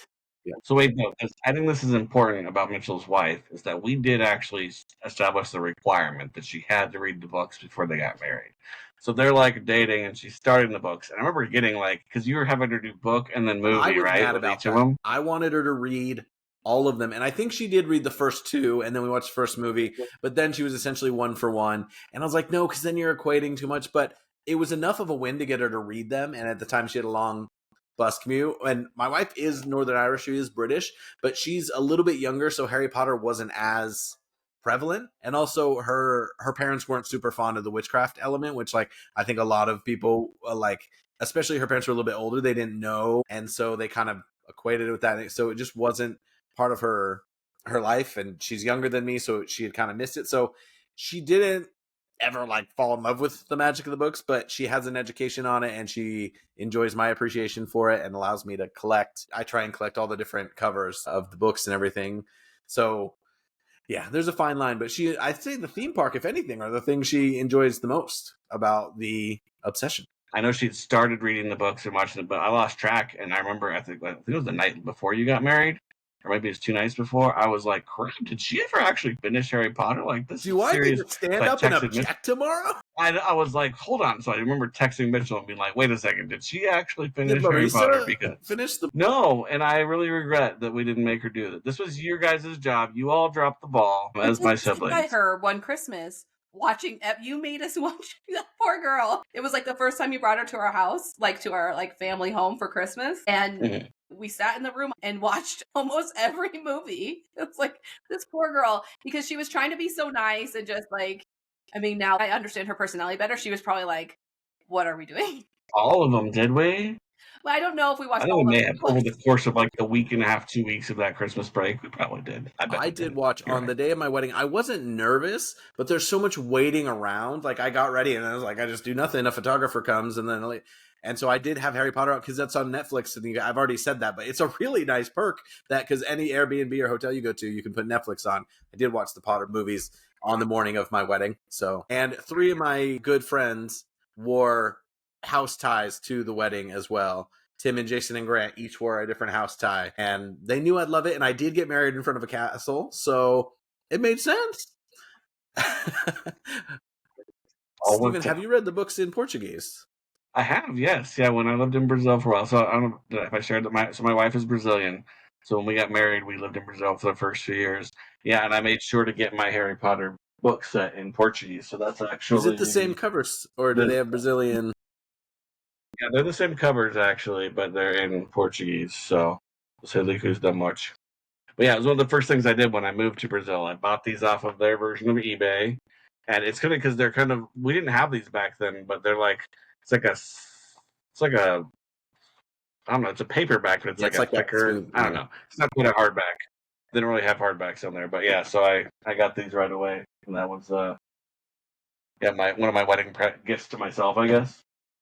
Yeah. So wait, no, I think this is important about Mitchell's wife, is that we did actually establish the requirement that she had to read the books before they got married. So they're like dating, and she's starting the books. And I remember getting like, because you were having her do book and then movie, I was right? mad With about each that. of them. I wanted her to read all of them, and I think she did read the first 2, and then we watched the first movie. But then she was essentially 1 for 1, and I was like, no, because then you're equating too much. But it was enough of a win to get her to read them, and at the time she had a long bus commute. And my wife is Northern Irish, she is British, but she's a little bit younger, so Harry Potter wasn't as prevalent. And also her parents weren't super fond of the witchcraft element, which like I think a lot of people like, especially her parents were a little bit older, they didn't know, and so they kind of equated it with that. So it just wasn't part of her life, and she's younger than me, so she had kind of missed it. So she didn't ever like fall in love with the magic of the books, but she has an education on it, and she enjoys my appreciation for it and allows me to collect. I try and collect all the different covers of the books and everything. So yeah, there's a fine line, but I'd say the theme park, if anything, are the things she enjoys the most about the obsession. I know she'd started reading the books and watching it, but I lost track. And I remember, I think it was the night before you got married, or maybe it's 2 nights before. I was like, crap, did she ever actually finish Harry Potter? Like, this Do you want me serious. to stand up and object tomorrow? I was like, hold on. So I remember texting Mitchell and being like, wait a second, did she actually finish Did Harry Potter? Marisa Because finish the no, and I really regret that we didn't make her do that. This was your guys' job. You all dropped the ball as my siblings. I her one Christmas watching. You made us watch that poor girl. It was like the first time you brought her to our house, like to our like family home for Christmas, and we sat in the room and watched almost every movie. It's like this poor girl, because she was trying to be so nice and just like, I mean, now I understand her personality better. She was probably like, what are we doing? All of them, did we? Well, I don't know if we watched I all think of we may them. have over the course of like the week and a half, 2 weeks of that Christmas break. We probably did. I did watch on the day of my wedding. I wasn't nervous, but there's so much waiting around. Like I got ready and I was like, I just do nothing. A photographer comes and then, and so I did have Harry Potter out because that's on Netflix. And I've already said that, but it's a really nice perk that because any Airbnb or hotel you go to, you can put Netflix on. I did watch the Potter movies on the morning of my wedding. So, and 3 of my good friends wore house ties to the wedding as well. Tim and Jason and Grant each wore a different house tie, and they knew I'd love it. And I did get married in front of a castle, so it made sense. Stephen, have you read the books in Portuguese? I have, yes. Yeah, when I lived in Brazil for a while. So I don't know if I shared that. So my wife is Brazilian. So when we got married, we lived in Brazil for the first few years. Yeah, and I made sure to get my Harry Potter book set in Portuguese. So that's actually... Is it the same covers, or do they have Brazilian... Yeah, they're the same covers, actually, but they're in Portuguese, so sei lá custa much. But yeah, it was one of the first things I did when I moved to Brazil. I bought these off of their version of eBay, and it's kind of because they're kind of... We didn't have these back then, but they're like... It's like a... I don't know, it's a paperback, but it's like a thicker... I don't know. It's not quite a hardback. They don't really have hardbacks on there, but yeah, so I got these right away, and that was... one of my wedding gifts to myself, I guess.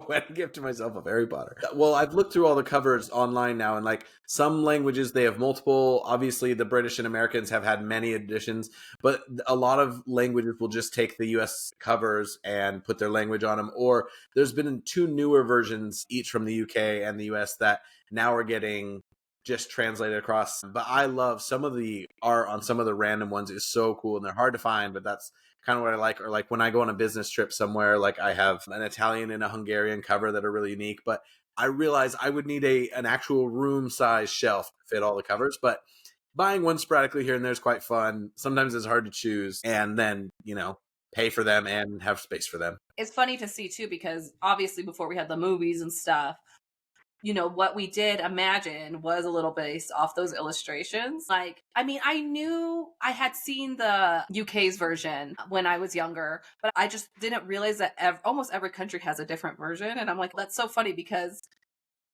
Wedding gift to myself of Harry Potter. Well, I've looked through all the covers online now, and like some languages they have multiple. Obviously, the British and Americans have had many editions, but a lot of languages will just take the U.S. covers and put their language on them. Or there's been 2 newer versions, each from the UK and the US, that now are getting just translated across. But I love some of the art on some of the random ones is so cool, and they're hard to find, but that's kind of what I like. Or like when I go on a business trip somewhere, like I have an Italian and a Hungarian cover that are really unique, but I realize I would need an actual room size shelf to fit all the covers. But buying one sporadically here and there is quite fun. Sometimes it's hard to choose, and then, pay for them and have space for them. It's funny to see too, because obviously before we had the movies and stuff, what we did imagine was a little based off those illustrations. Like, I mean, I knew I had seen the UK's version when I was younger, but I just didn't realize that almost every country has a different version. And I'm like, that's so funny because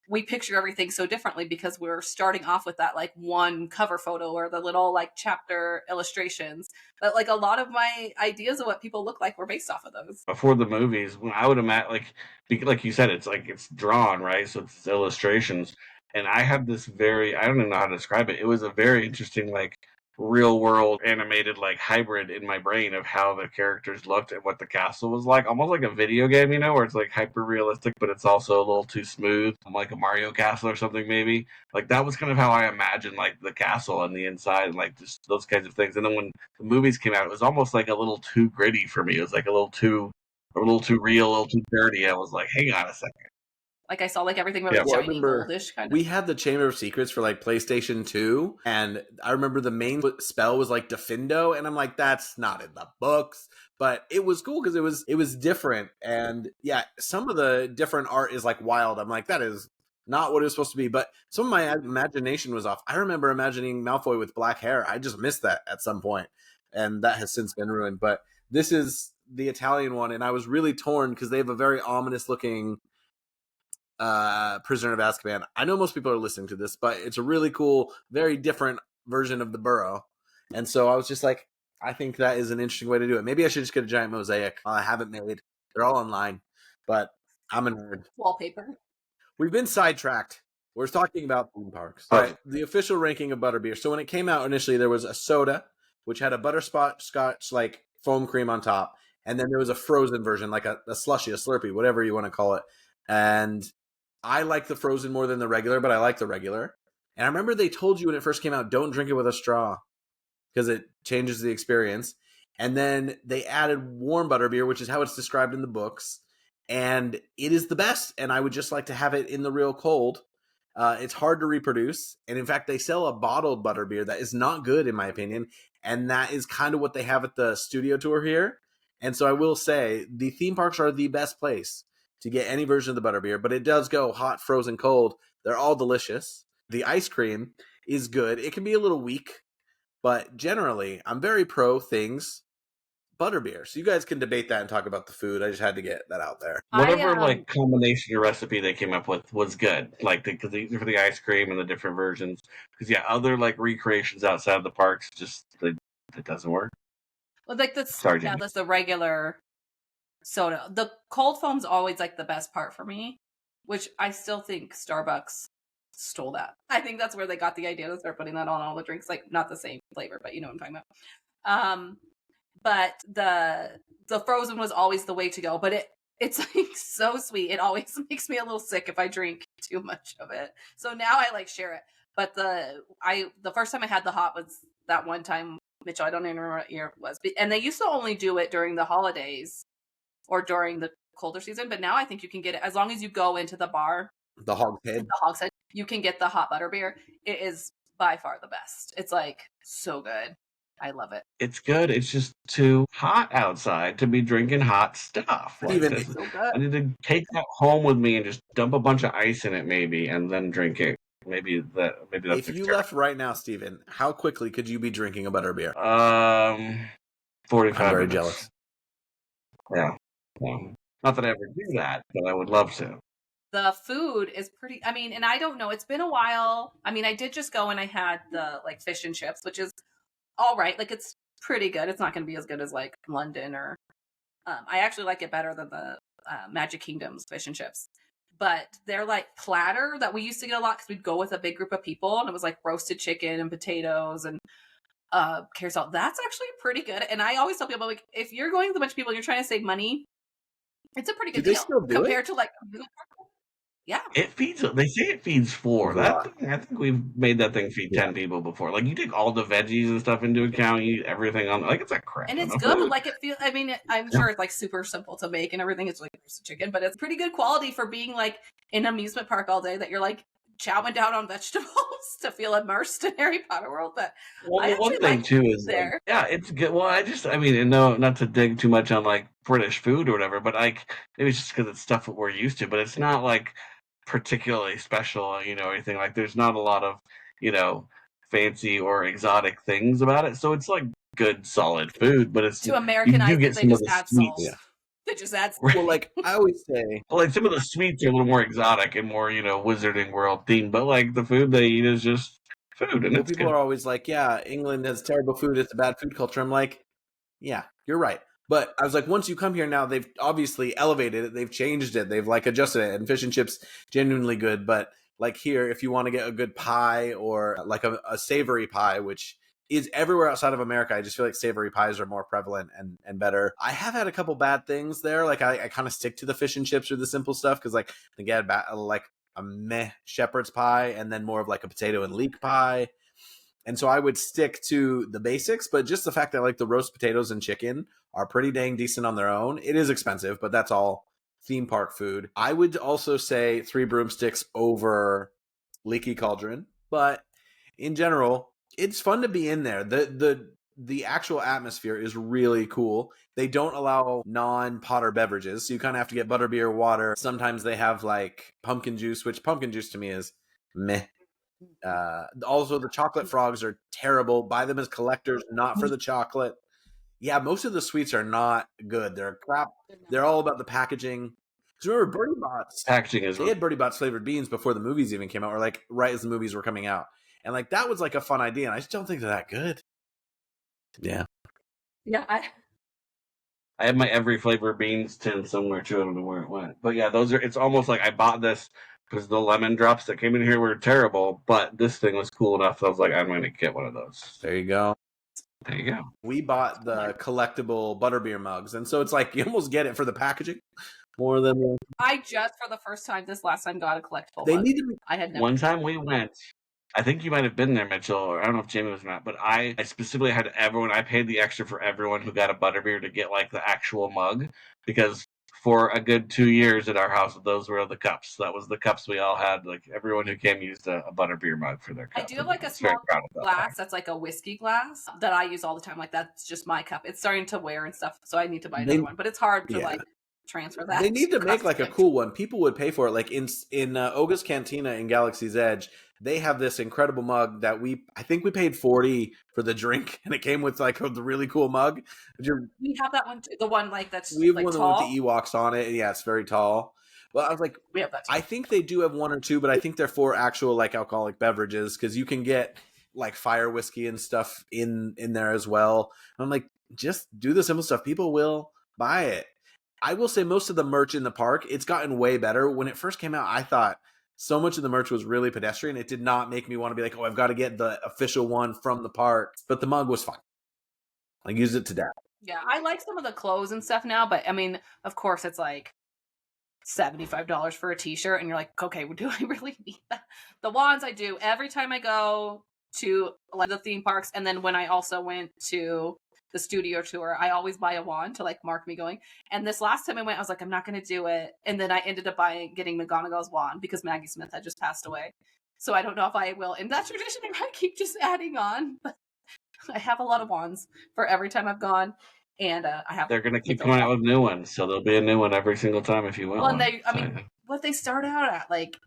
we picture everything so differently because we're starting off with that like one cover photo or the little like chapter illustrations. But like a lot of my ideas of what people look like were based off of those. Before the movies, when I would imagine, like you said, it's drawn, right? So it's illustrations. And I have this I don't even know how to describe it. It was a very interesting, like, real world animated, like, hybrid in my brain of how the characters looked and what the castle was like. Almost like a video game, where it's like hyper realistic, but it's also a little too smooth, like a Mario castle or something, maybe. Like, that was kind of how I imagined, like, the castle and the inside and, like, just those kinds of things. And then when the movies came out, it was almost like a little too gritty for me. It was like a little too real, a little too dirty. I was like, hang on a second. Like I saw like everything really shiny, goldish kind of. We had the Chamber of Secrets for like PlayStation 2, and I remember the main spell was like Defendo, and I'm like, that's not in the books, but it was cool because it was different, and yeah, some of the different art is like wild. I'm like, that is not what it was supposed to be, but some of my imagination was off. I remember imagining Malfoy with black hair. I just missed that at some point, and that has since been ruined. But this is the Italian one, and I was really torn because they have a very ominous looking Prisoner of Azkaban. I know most people are listening to this, but it's a really cool, very different version of the burrow. And so I was just like, I think that is an interesting way to do it. Maybe I should just get a giant mosaic. I haven't made. They're all online, but I'm a nerd. Wallpaper. We've been sidetracked. We're talking about theme parks. All right, the official ranking of butterbeer. So when it came out initially, there was a soda, which had a butterscotch like foam cream on top. And then there was a frozen version, like a slushy, a Slurpee, whatever you want to call it. And I like the frozen more than the regular, but I like the regular. And I remember they told you when it first came out, don't drink it with a straw because it changes the experience. And then they added warm butterbeer, which is how it's described in the books. And it is the best. And I would just like to have it in the real cold. It's hard to reproduce. And in fact, they sell a bottled butterbeer that is not good, in my opinion. And that is kind of what they have at the studio tour here. And so I will say the theme parks are the best place to get any version of the butterbeer, but it does go hot, frozen, cold. They're all delicious. The ice cream is good. It can be a little weak, but generally, I'm very pro things butterbeer. So you guys can debate that and talk about the food. I just had to get that out there. Whatever like combination or recipe they came up with was good. Like for the ice cream and the different versions. Because other like recreations outside of the parks just it doesn't work. Well, like that's the regular soda. The cold foam's always like the best part for me, which I still think Starbucks stole that. I think that's where they got the idea to start putting that on all the drinks. Like not the same flavor, but you know what I'm talking about. But the frozen was always the way to go. But it's like so sweet. It always makes me a little sick if I drink too much of it. So now I like share it. But the first time I had the hot was that one time, Mitchell. I don't even remember what year it was. And they used to only do it during the holidays or during the colder season. But now I think you can get it as long as you go into the bar. The Hogshead. You can get the hot butterbeer. It is by far the best. It's like so good. I love it. It's good. It's just too hot outside to be drinking hot stuff. Like so good. I need to take that home with me and just dump a bunch of ice in it, maybe, and then drink it. Maybe that's. If you left right now, Steven, how quickly could you be drinking a butterbeer? 45 I'm very minutes. jealous. Yeah. Not that I ever do that, but I would love to. The food is pretty, I mean, and I don't know, it's been a while. I mean, I did just go and I had the like fish and chips, which is all right. Like it's pretty good. It's not going to be as good as like London or, I actually like it better than the Magic Kingdom's fish and chips. But they're like platter that we used to get a lot because we'd go with a big group of people and it was like roasted chicken and potatoes and carousel. That's actually pretty good. And I always tell people, like, if you're going with a bunch of people and you're trying to save money, it's a pretty good deal still do compared to like, yeah. It feeds. They say it feeds 4. Yeah. That thing, I think we've made that thing feed 10 people before. Like you take all the veggies and stuff into account, you eat everything on. Like it's a crap. And it's ton of good. food. Like it feels. I mean, I'm sure it's like super simple to make and everything. It's like roasted chicken, but it's pretty good quality for being like in an amusement park all day. That you're like chowing down on vegetables to feel immersed in Harry Potter world. But Well, I the one actually thing like too is like, there. yeah, it's good. Well, I mean, and no, not to dig too much on like British food or whatever, but like maybe it's just because it's stuff that we're used to. But it's not like particularly special, you know, or anything. Like there's not a lot of, you know, fancy or exotic things about it. So it's like good, solid food. But it's To you Americanize do it, get they some of just the add sweets. salt. Yeah. They just add salt. Well, like I always say, Well, like some of the sweets are a little more exotic and more, you know, Wizarding World themed. But like the food they eat is just food, and well, it's people good. are always like, yeah, England has terrible food. It's a bad food culture. I'm like, yeah, you're right. But I was like, once you come here now, they've obviously elevated it. They've changed it. They've like adjusted it. And fish and chips, genuinely good. But like here, if you want to get a good pie or like a savory pie, which is everywhere outside of America, I just feel like savory pies are more prevalent and better. I have had a couple bad things there. Like I kind of stick to the fish and chips or the simple stuff because like I think I had like a meh shepherd's pie and then more of like a potato and leek pie. And so I would stick to the basics, but just the fact that like the roast potatoes and chicken are pretty dang decent on their own. It is expensive, but that's all theme park food. I would also say Three Broomsticks over Leaky Cauldron, but in general, it's fun to be in there. The actual atmosphere is really cool. They don't allow non-Potter beverages, so you kind of have to get butterbeer, water. Sometimes they have like pumpkin juice, which pumpkin juice to me is meh. Also, the chocolate frogs are terrible. Buy them as collectors, not for the chocolate. Yeah, most of the sweets are not good. They're crap. They're all about the packaging. Because remember, Birdie Bots, Packaging is they had Birdie Bots flavored beans before the movies even came out, or like right as the movies were coming out. And like that was like a fun idea, and I just don't think they're that good. Yeah. Yeah, I have my every flavor beans tin somewhere too. I don't know where it went. But yeah, those are. It's almost like I bought this because the lemon drops that came in here were terrible, but this thing was cool enough that I was like, I'm going to get one of those. There you go. There you go. We bought the collectible butterbeer mugs, and so it's like you almost get it for the packaging more than the... I just for the first time this last time got a collectible They mug. need to. I had never. One time we went, I think you might have been there, Mitchell, or I don't know if Jamie was not, but I specifically had everyone, I paid the extra for everyone who got a butterbeer to get like the actual mug because for a good 2 years at our house, those were the cups. That was the cups we all had. Like everyone who came used a butterbeer mug for their cup. I do have like a was very small proud of that glass fact. that's like a whiskey glass that I use all the time. Like that's just my cup. It's starting to wear and stuff, so I need to buy another one. But it's hard to Yeah. like transfer that. They need to make across like the a country. cool one. People would pay for it. Like in Oga's Cantina in Galaxy's Edge, they have this incredible mug that I think we paid $40 for the drink, and it came with like the really cool mug. We have that one too. The one like that's We have like one tall. with the Ewoks on it, and yeah, it's very tall. Well, I was like, We have that too. I think they do have one or two, but I think they're for actual like alcoholic beverages because you can get like fire whiskey and stuff in there as well. I'm like, just do the simple stuff. People will buy it. I will say most of the merch in the park, it's gotten way better. When it first came out, I thought so much of the merch was really pedestrian. It did not make me want to be like, oh, I've got to get the official one from the park. But the mug was fun. I used it to death. Yeah, I like some of the clothes and stuff now, but I mean, of course, it's like $75 for a t-shirt, and you're like, okay, do I really need that? The wands I do every time I go to like the theme parks, and then when I also went to the studio tour, I always buy a wand to like mark me going. And this last time I went, I was like, I'm not going to do it, and then I ended up getting McGonagall's wand because Maggie Smith had just passed away. So I don't know if I will in that tradition. I might keep just adding on. But I have a lot of wands for every time I've gone. And I have. They're going to keep coming out with new ones, so there'll be a new one every single time if you want. Well, one. I mean, what they start out at like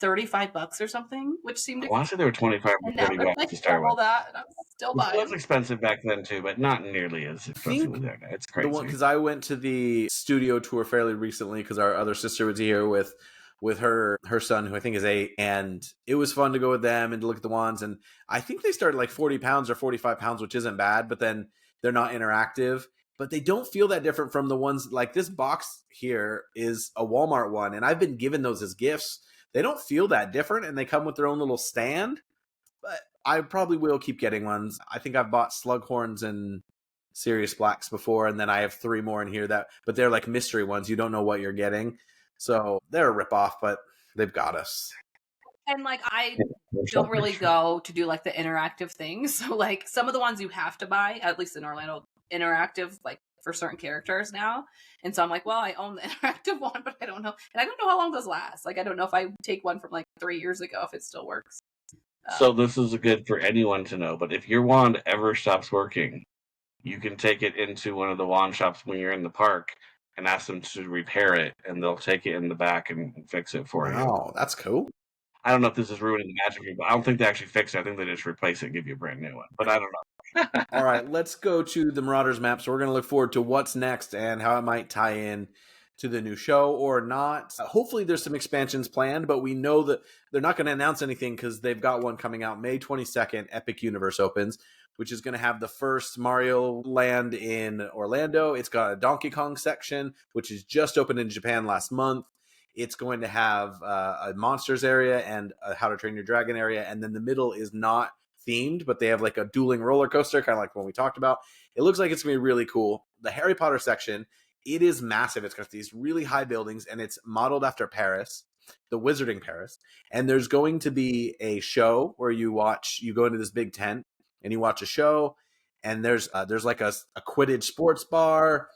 $35 or something, which seemed. I want to say they were 25 or 30 bucks like to start with. That, and I'm still buying. It was expensive back then too, but not nearly as expensive as now. It's crazy. The one because I went to the studio tour fairly recently because our other sister was here with her son, who I think is 8, and it was fun to go with them and to look at the wands. And I think they started like 40 pounds or 45 pounds, which isn't bad, but then they're not interactive. But they don't feel that different from the ones like this box here is a Walmart one, and I've been given those as gifts. They don't feel that different, and they come with their own little stand. But I probably will keep getting ones. I think I've bought Slughorns and Sirius Blacks before, and then I have 3 more in here but they're like mystery ones. You don't know what you're getting. So they're a ripoff, but They've got us. And like I don't really go to do like the interactive things. So like some of the ones you have to buy, at least in Orlando, interactive like for certain characters now. And so I'm like, well, I own the interactive one, but I don't know. And I don't know how long those last. Like I don't know if I take one from like 3 years ago if it still works. So this is good for anyone to know, but if your wand ever stops working, you can take it into one of the wand shops when you're in the park and ask them to repair it, and they'll take it in the back and fix it for you. Wow, that's cool. I don't know if this is ruining the magic, but I don't think they actually fix it. I think they just replace it and give you a brand new one. But I don't know. All right, let's go to the Marauders map. So we're going to look forward to what's next and how it might tie in to the new show or not. Hopefully there's some expansions planned, but we know that they're not going to announce anything because they've got one coming out May 22nd. Epic Universe opens, which is going to have the first Mario Land in Orlando. It's got a Donkey Kong section, which is just opened in Japan last month. It's going to have a Monsters area and a How to Train Your Dragon area. And then the middle is not themed, but they have like a dueling roller coaster, kind of like one we talked about. It looks like it's going to be really cool. The Harry Potter section, it is massive. It's got these really high buildings, and it's modeled after Paris, the Wizarding Paris. And there's going to be a show where you go into this big tent and you watch a show, and there's like a Quidditch sports bar,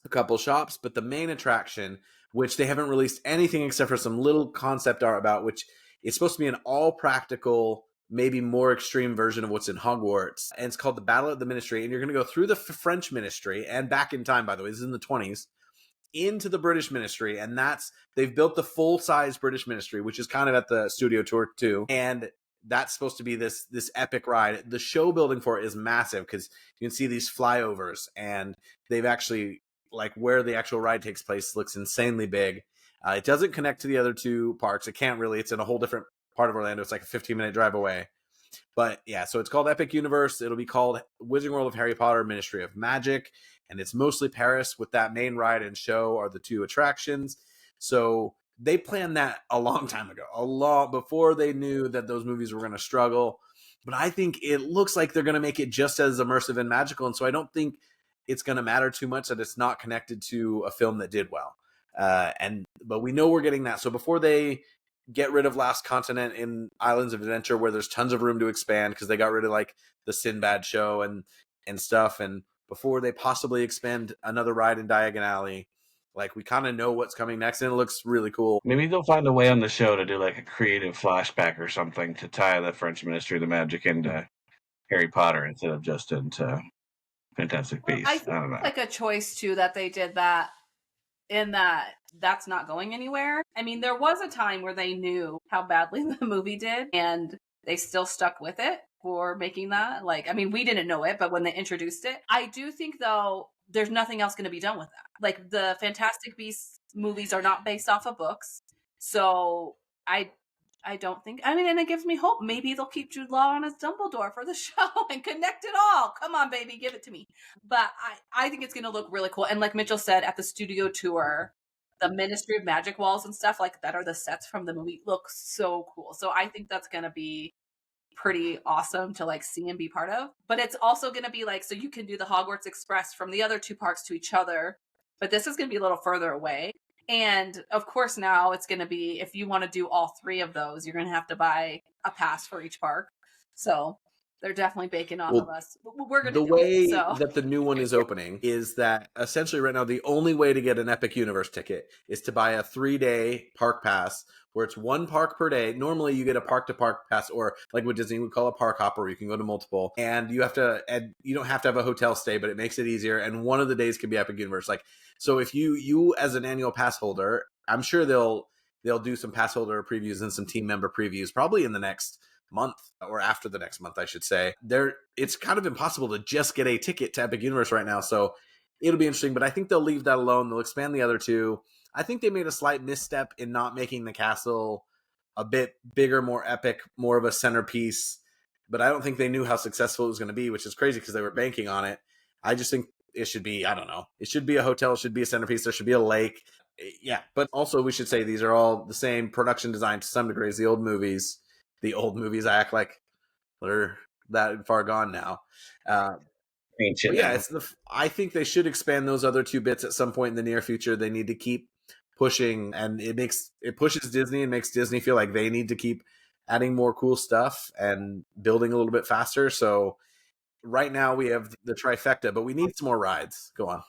a couple shops, but the main attraction, which they haven't released anything except for some little concept art about, which is supposed to be an all practical, maybe more extreme version of what's in Hogwarts. And it's called the Battle at the Ministry. And you're going to go through the French ministry and back in time, by the way, this is in the 20s, into the British ministry. And they've built the full size British ministry, which is kind of at the studio tour too. And that's supposed to be this epic ride. The show building for it is massive because you can see these flyovers, and they've actually, like where the actual ride takes place looks insanely big. It doesn't connect to the other two parks. It can't really. It's in a whole different part of Orlando. It's like a 15-minute drive away. But yeah, so it's called Epic Universe. It'll be called Wizarding World of Harry Potter Ministry of Magic. And it's mostly Paris, with that main ride and show are the two attractions. So they planned that a long time ago, a lot before they knew that those movies were going to struggle. But I think it looks like they're going to make it just as immersive and magical. And so I don't think it's going to matter too much that it's not connected to a film that did well. But we know we're getting that. So before they get rid of Last Continent in Islands of Adventure, where there's tons of room to expand because they got rid of like the Sinbad show and stuff, and before they possibly expand another ride in Diagon Alley, like we kind of know what's coming next, and it looks really cool. Maybe they'll find a way on the show to do like a creative flashback or something to tie the French Ministry of the Magic into Harry Potter instead of just into Fantastic Beasts. I don't know. Like a choice too that they did that, in that that's not going anywhere. I mean, there was a time where they knew how badly the movie did, and they still stuck with it for making that. Like, I mean, we didn't know it, but when they introduced it, I do think though there's nothing else going to be done with that. Like the Fantastic Beasts movies are not based off of books, so I don't think. I mean, and it gives me hope. Maybe they'll keep Jude Law on as Dumbledore for the show and connect it all. Come on, baby, give it to me. But I think it's going to look really cool. And like Mitchell said, at the studio tour, the Ministry of Magic walls and stuff like that are the sets from the movie. Look so cool. So I think that's going to be pretty awesome to like see and be part of. But it's also going to be like, so you can do the Hogwarts Express from the other two parks to each other. But this is going to be a little further away. And of course, now it's going to be, if you want to do all three of those, you're going to have to buy a pass for each park. So they're definitely baking off of us. We're going to the way that the new one is opening is that essentially right now the only way to get an Epic Universe ticket is to buy a 3-day park pass, where it's one park per day. Normally you get a park to park pass, or like what Disney would call a park hopper, where you can go to multiple, and you don't have to have a hotel stay, but it makes it easier. And one of the days can be Epic Universe. Like, so if you as an annual pass holder, I'm sure they'll do some pass holder previews and some team member previews probably in the next month, or after the next month, I should say. It's kind of impossible to just get a ticket to Epic Universe right now, so it'll be interesting. But I think they'll leave that alone. They'll expand the other two. I think they made a slight misstep in not making the castle a bit bigger, more epic, more of a centerpiece. But I don't think they knew how successful it was going to be, which is crazy because they were banking on it. I just think it should be, I don't know, it should be a hotel, it should be a centerpiece, there should be a lake. Yeah, but also we should say these are all the same production design to some degree as the old movies. The old movies, I act like they're that far gone now. Ancient. Yeah, I think they should expand those other two bits at some point in the near future. They need to keep pushing, and it pushes Disney and makes Disney feel like they need to keep adding more cool stuff and building a little bit faster. So right now we have the trifecta, but we need some more rides. Go on.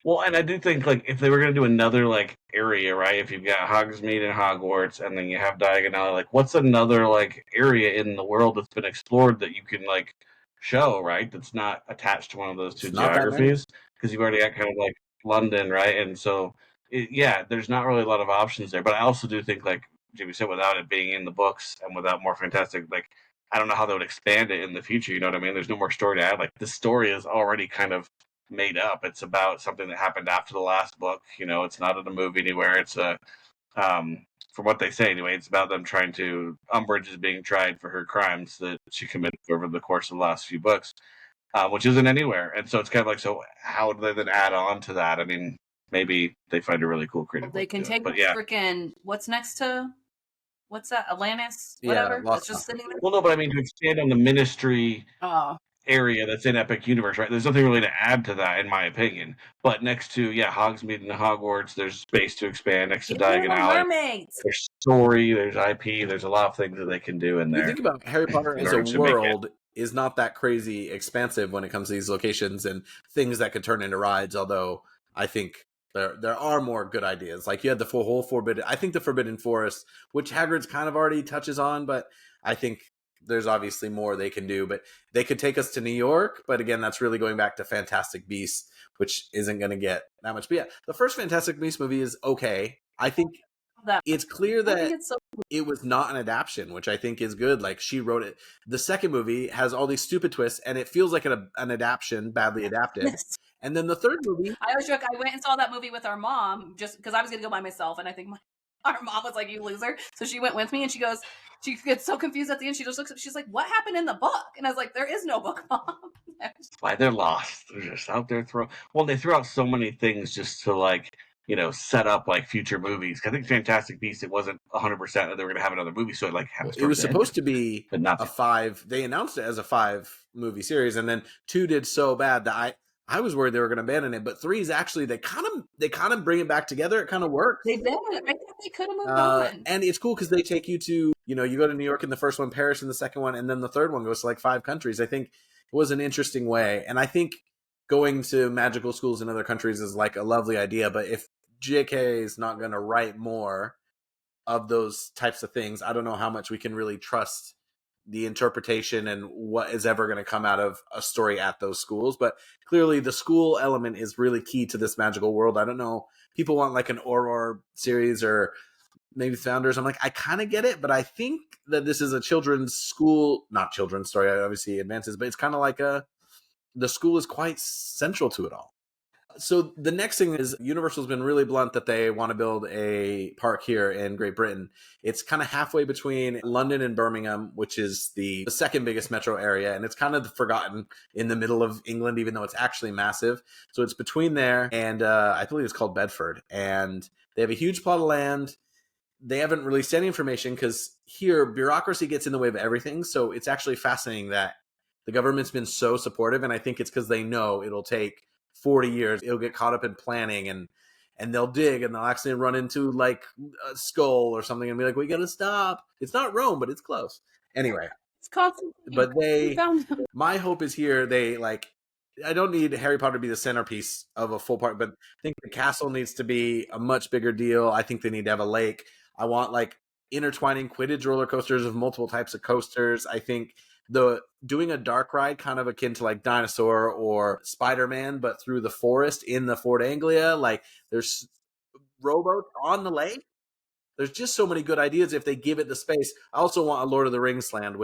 Well, and I do think, like, if they were going to do another, like, area, right? If you've got Hogsmeade and Hogwarts, and then you have Diagon Alley, like, what's another, like, area in the world that's been explored that you can, like, show, right? That's not attached to one of those two geographies? Because you've already got kind of, like, London, right? And so, yeah, there's not really a lot of options there. But I also do think, like Jamie said, without it being in the books and without more fantastic, like, I don't know how they would expand it in the future, you know what I mean? There's no more story to add. Like, the story is already kind of made up. It's about something that happened after the last book. You know, it's not in a movie anywhere. It's a, from what they say anyway, it's about them trying to, Umbridge is being tried for her crimes that she committed over the course of the last few books, which isn't anywhere. And so it's kind of like, so how do they then add on to that? I mean, maybe they find a really cool creative. They can take freaking, what's next to, what's that? Atlantis? Whatever. Yeah, it's just sitting there. Well, no, but I mean, to expand on the Ministry area that's in Epic Universe, right? There's nothing really to add to that, in my opinion. But next to, Hogsmeade and Hogwarts, there's space to expand. Next to Diagon Alley, there's story, there's IP, there's a lot of things that they can do in there. You think about Harry Potter as a world is not that crazy expansive when it comes to these locations and things that could turn into rides, although I think there are more good ideas. Like you had the whole Forbidden Forest, which Hagrid's kind of already touches on, but I think there's obviously more they can do. But they could take us to New York, but again, that's really going back to Fantastic Beasts, which isn't going to get that much. But yeah, the first Fantastic Beasts movie is okay. I think it's clear that it was not an adaptation, which I think is good. Like she wrote it. The second movie has all these stupid twists, and it feels like an adaptation, badly adapted. Yes. And then the third movie, I went and saw that movie with our mom just because I was going to go by myself, and I think our mom was like, "You loser!" So she went with me, and she gets so confused at the end. She just looks up. She's like, "What happened in the book?" And I was like, "There is no book, Mom." Why they're lost? They're just out there they threw out so many things just to like, set up like future movies. I think Fantastic Beasts, it wasn't 100% that they were going to have another movie, so it was supposed to be a 5. They announced it as a 5-movie series, and then 2 did so bad that I was worried they were going to abandon it. But 3 is actually they kind of bring it back together. It kind of works. They did. I think they could have moved on. And it's cool because they take you to you go to New York in the first one, Paris in the second one, and then the third one goes to like 5 countries. I think it was an interesting way, and I think going to magical schools in other countries is like a lovely idea. But if JK is not going to write more of those types of things, I don't know how much we can really trust the interpretation and what is ever going to come out of a story at those schools. But clearly the school element is really key to this magical world. I don't know. People want like an Auror series or maybe Founders. I'm like, I kind of get it, but I think that this is a children's school, not children's story, obviously advances, but it's kind of like the school is quite central to it all. So the next thing is Universal's been really blunt that they want to build a park here in Great Britain. It's kind of halfway between London and Birmingham, which is the second biggest metro area. And it's kind of forgotten in the middle of England, even though it's actually massive. So it's between there and I believe it's called Bedford. And they have a huge plot of land. They haven't released any information because here bureaucracy gets in the way of everything. So it's actually fascinating that the government's been so supportive. And I think it's because they know it'll take 40 years. It'll get caught up in planning and they'll dig and they'll actually run into like a skull or something and be like, we got to stop. It's not Rome, but it's close. Anyway, it's constant. But my hope is here. I don't need Harry Potter to be the centerpiece of a full park, but I think the castle needs to be a much bigger deal. I think they need to have a lake. I want like intertwining Quidditch roller coasters of multiple types of coasters. I think doing a dark ride kind of akin to like Dinosaur or Spider-Man, but through the forest in the Fort Anglia, like there's rowboats on the lake. There's just so many good ideas if they give it the space. I also want a Lord of the Rings land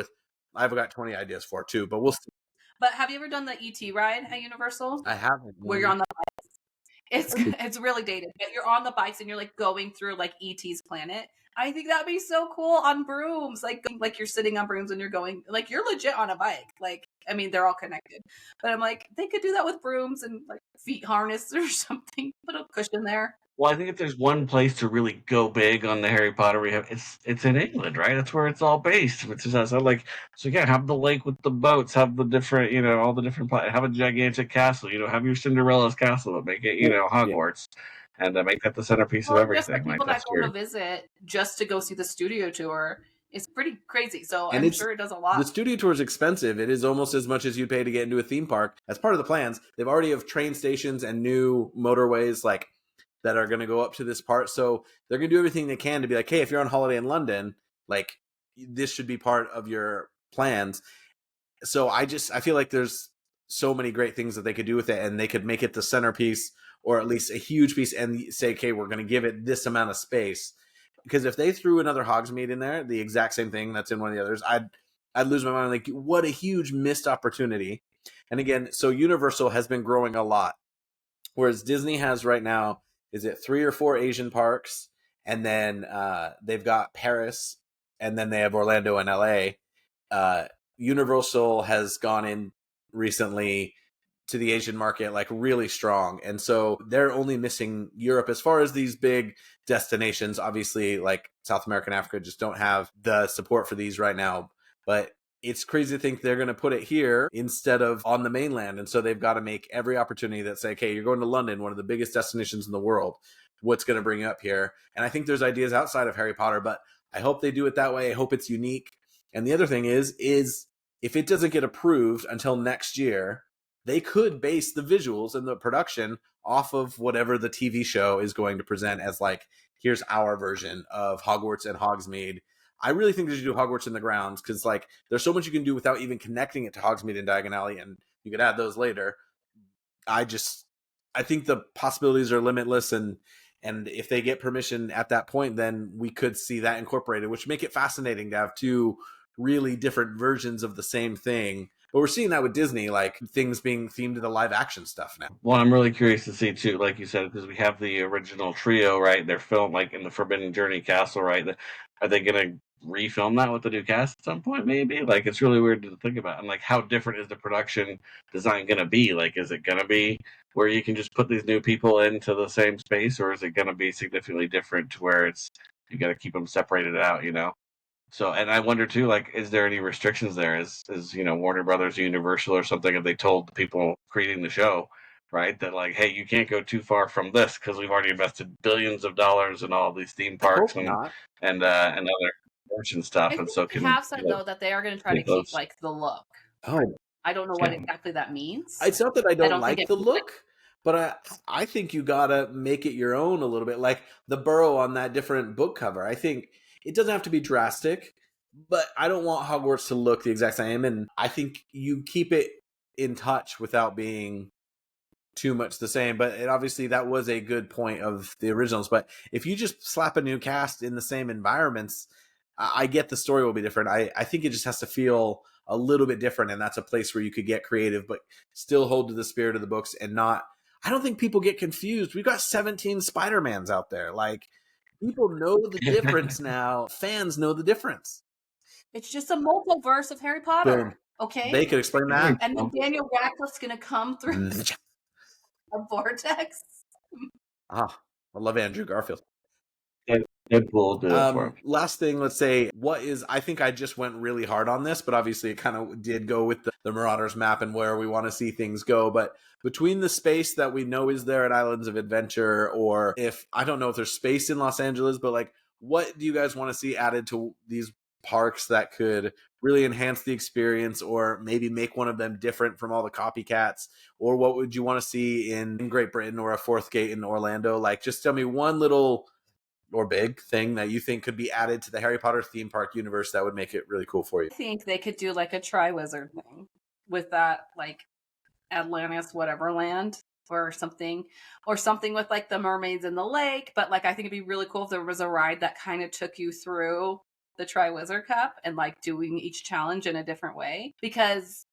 I've got 20 ideas for it too, but we'll see. But have you ever done the ET ride at Universal? I haven't. Where you're on the bikes. It's really dated, but you're on the bikes and you're like going through like ET's planet. I think that'd be so cool on brooms. Like you're sitting on brooms and you're going, like you're legit on a bike. Like, I mean, they're all connected. But I'm like, they could do that with brooms and like feet harness or something. Put a cushion there. Well, I think if there's one place to really go big on the Harry Potter rehab, it's in England, right? That's where it's all based. Which is have the lake with the boats, have the different, all the different, have a gigantic castle, have your Cinderella's castle, but make it, Hogwarts. and make that the centerpiece of Well, just the everything. Like people that that's go to weird. visit just to go see the studio tour is pretty crazy. So And I'm sure it does a lot. the studio tour is expensive. It is almost as much as you'd pay to get into a theme park. As part of the plans, they've already have train stations and new motorways like that are going to go up to this part. So they're going to do everything they can to be like, hey, if you're on holiday in London, like this should be part of your plans. So I feel like there's so many great things that they could do with it, and they could make it the centerpiece or at least a huge piece and say, okay, we're going to give it this amount of space. Because if they threw another Hogsmeade in there, the exact same thing that's in one of the others, I'd lose my mind. Like, what a huge missed opportunity. And again, so Universal has been growing a lot, whereas Disney has right now, is it 3 or 4 Asian parks, and then they've got Paris, and then they have Orlando and LA. Universal has gone in recently to the Asian market like really strong, and so they're only missing Europe as far as these big destinations. Obviously, like South America and Africa just don't have the support for these right now, but it's crazy to think they're going to put it here instead of on the mainland. And so they've got to make every opportunity that say, okay, you're going to London, one of the biggest destinations in the world. What's going to bring you up here? And I think there's ideas outside of Harry Potter, but I hope they do it that way. I hope it's unique. And the other thing is if it doesn't get approved until next year, they could base the visuals and the production off of whatever the TV show is going to present as like, here's our version of Hogwarts and Hogsmeade. I really think they should do Hogwarts in the grounds because like there's so much you can do without even connecting it to Hogsmeade and Diagon Alley, and you could add those later. I think the possibilities are limitless, and if they get permission at that point, then we could see that incorporated, which make it fascinating to have two really different versions of the same thing. But we're seeing that with Disney, like things being themed to the live action stuff now. Well, I'm really curious to see too, like you said, because we have the original trio, right? They're filmed like in the Forbidden Journey Castle, right? Are they gonna refilm that with the new cast at some point? Maybe. Like it's really weird to think about. And like, how different is the production design gonna be? Like, is it gonna be where you can just put these new people into the same space, or is it gonna be significantly different to where it's you got to keep them separated out? You know. So, and I wonder too, like, is there any restrictions there? Is Warner Brothers, Universal, or something? Have they told the people creating the show, right, that like, hey, you can't go too far from this because we've already invested billions of dollars in all these theme parks and other merch and stuff, I and think so they can have said though that they are going to try to keep like the look. Oh, I don't know what exactly that means. it's not that I don't like the think look, but I think you gotta make it your own a little bit. Like the Burrow on that different book cover. I think it doesn't have to be drastic, but I don't want Hogwarts to look the exact same. And I think you keep it in touch without being too much the same. But obviously that was a good point of the originals. But if you just slap a new cast in the same environments, I get the story will be different. I think it just has to feel a little bit different, and that's a place where you could get creative, but still hold to the spirit of the books and not. I don't think people get confused. We've got 17 Spider-Mans out there. Like people know the difference now. Fans know the difference. It's just a multiverse of Harry Potter. Boom. Okay, They could explain that. and then Daniel Radcliffe's going to come through a vortex. I love Andrew Garfield. Deadpool do it for him. Last thing, let's say, I think I just went really hard on this, but obviously it kind of did go with the Marauders map and where we want to see things go. But between the space that we know is there at Islands of Adventure, or I don't know if there's space in Los Angeles, but like, what do you guys want to see added to these parks that could really enhance the experience, or maybe make one of them different from all the copycats? Or what would you want to see in Great Britain, or a fourth gate in Orlando? Like, just tell me one little or big thing that you think could be added to the Harry Potter theme park universe that would make it really cool for you. I think they could do like a Triwizard thing with that, like Atlantis, whatever land, or something with like the mermaids in the lake. But like, I think it'd be really cool if there was a ride that kind of took you through the Triwizard Cup and like doing each challenge in a different way, because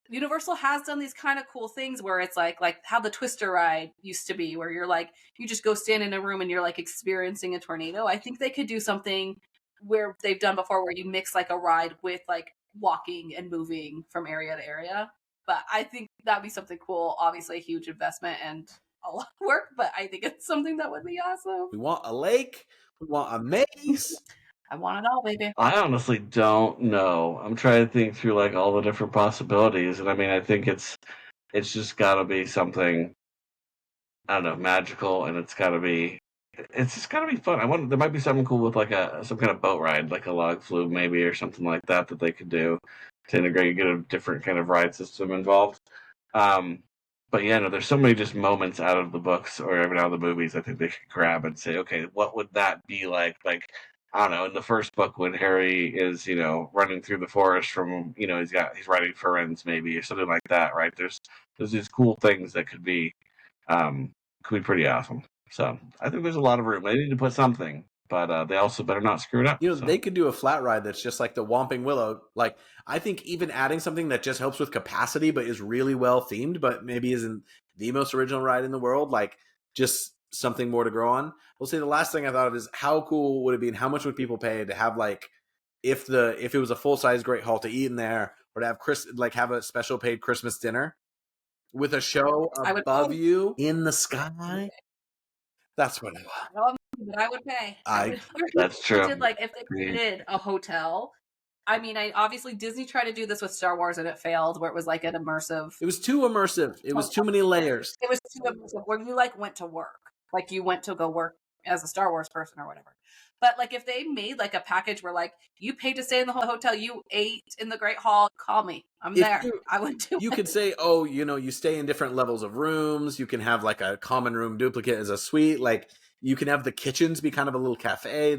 Universal has done these kind of cool things where it's like how the Twister ride used to be, where you're like, you just go stand in a room and you're like experiencing a tornado. I think they could do something where they've done before, where you mix like a ride with like walking and moving from area to area. But I think that'd be something cool. Obviously a huge investment and a lot of work, but I think it's something that would be awesome. We want a lake. We want a maze. I want it all, baby. I honestly don't know. I'm trying to think through like all the different possibilities, and I mean, I think it's just got to be something. I don't know, magical, and it's just gotta be fun. I wonder, there might be something cool with like some kind of boat ride, like a log flume maybe, or something like that they could do to integrate, get a different kind of ride system involved. But yeah, no, there's so many just moments out of the books or even out of the movies I think they could grab and say, okay, what would that be like? Like, I don't know, in the first book when Harry is, running through the forest from, he's riding Firenze maybe or something like that, right? There's these cool things that could be pretty awesome. So I think there's a lot of room. They need to put something, but they also better not screw it up. They could do a flat ride that's just like the Whomping Willow. Like, I think even adding something that just helps with capacity but is really well themed, but maybe isn't the most original ride in the world, like just something more to grow on. We'll say the last thing I thought of is how cool would it be and how much would people pay to have, like, if it was a full-size Great Hall to eat in there, or to have have a special paid Christmas dinner with a show above you in the sky. That's what I want. But I would pay. That's true. If they created a hotel. I mean, obviously Disney tried to do this with Star Wars and it failed, where it was like an immersive. It was too immersive. It was too many layers. It was too immersive, where you went to work, like you went to go work as a Star Wars person or whatever. But if they made a package where you paid to stay in the hotel, you ate in the Great Hall, call me, I'm there. I would do. You could say, oh, you stay in different levels of rooms. You can have a common room duplicate as a suite. You can have the kitchens be kind of a little cafe.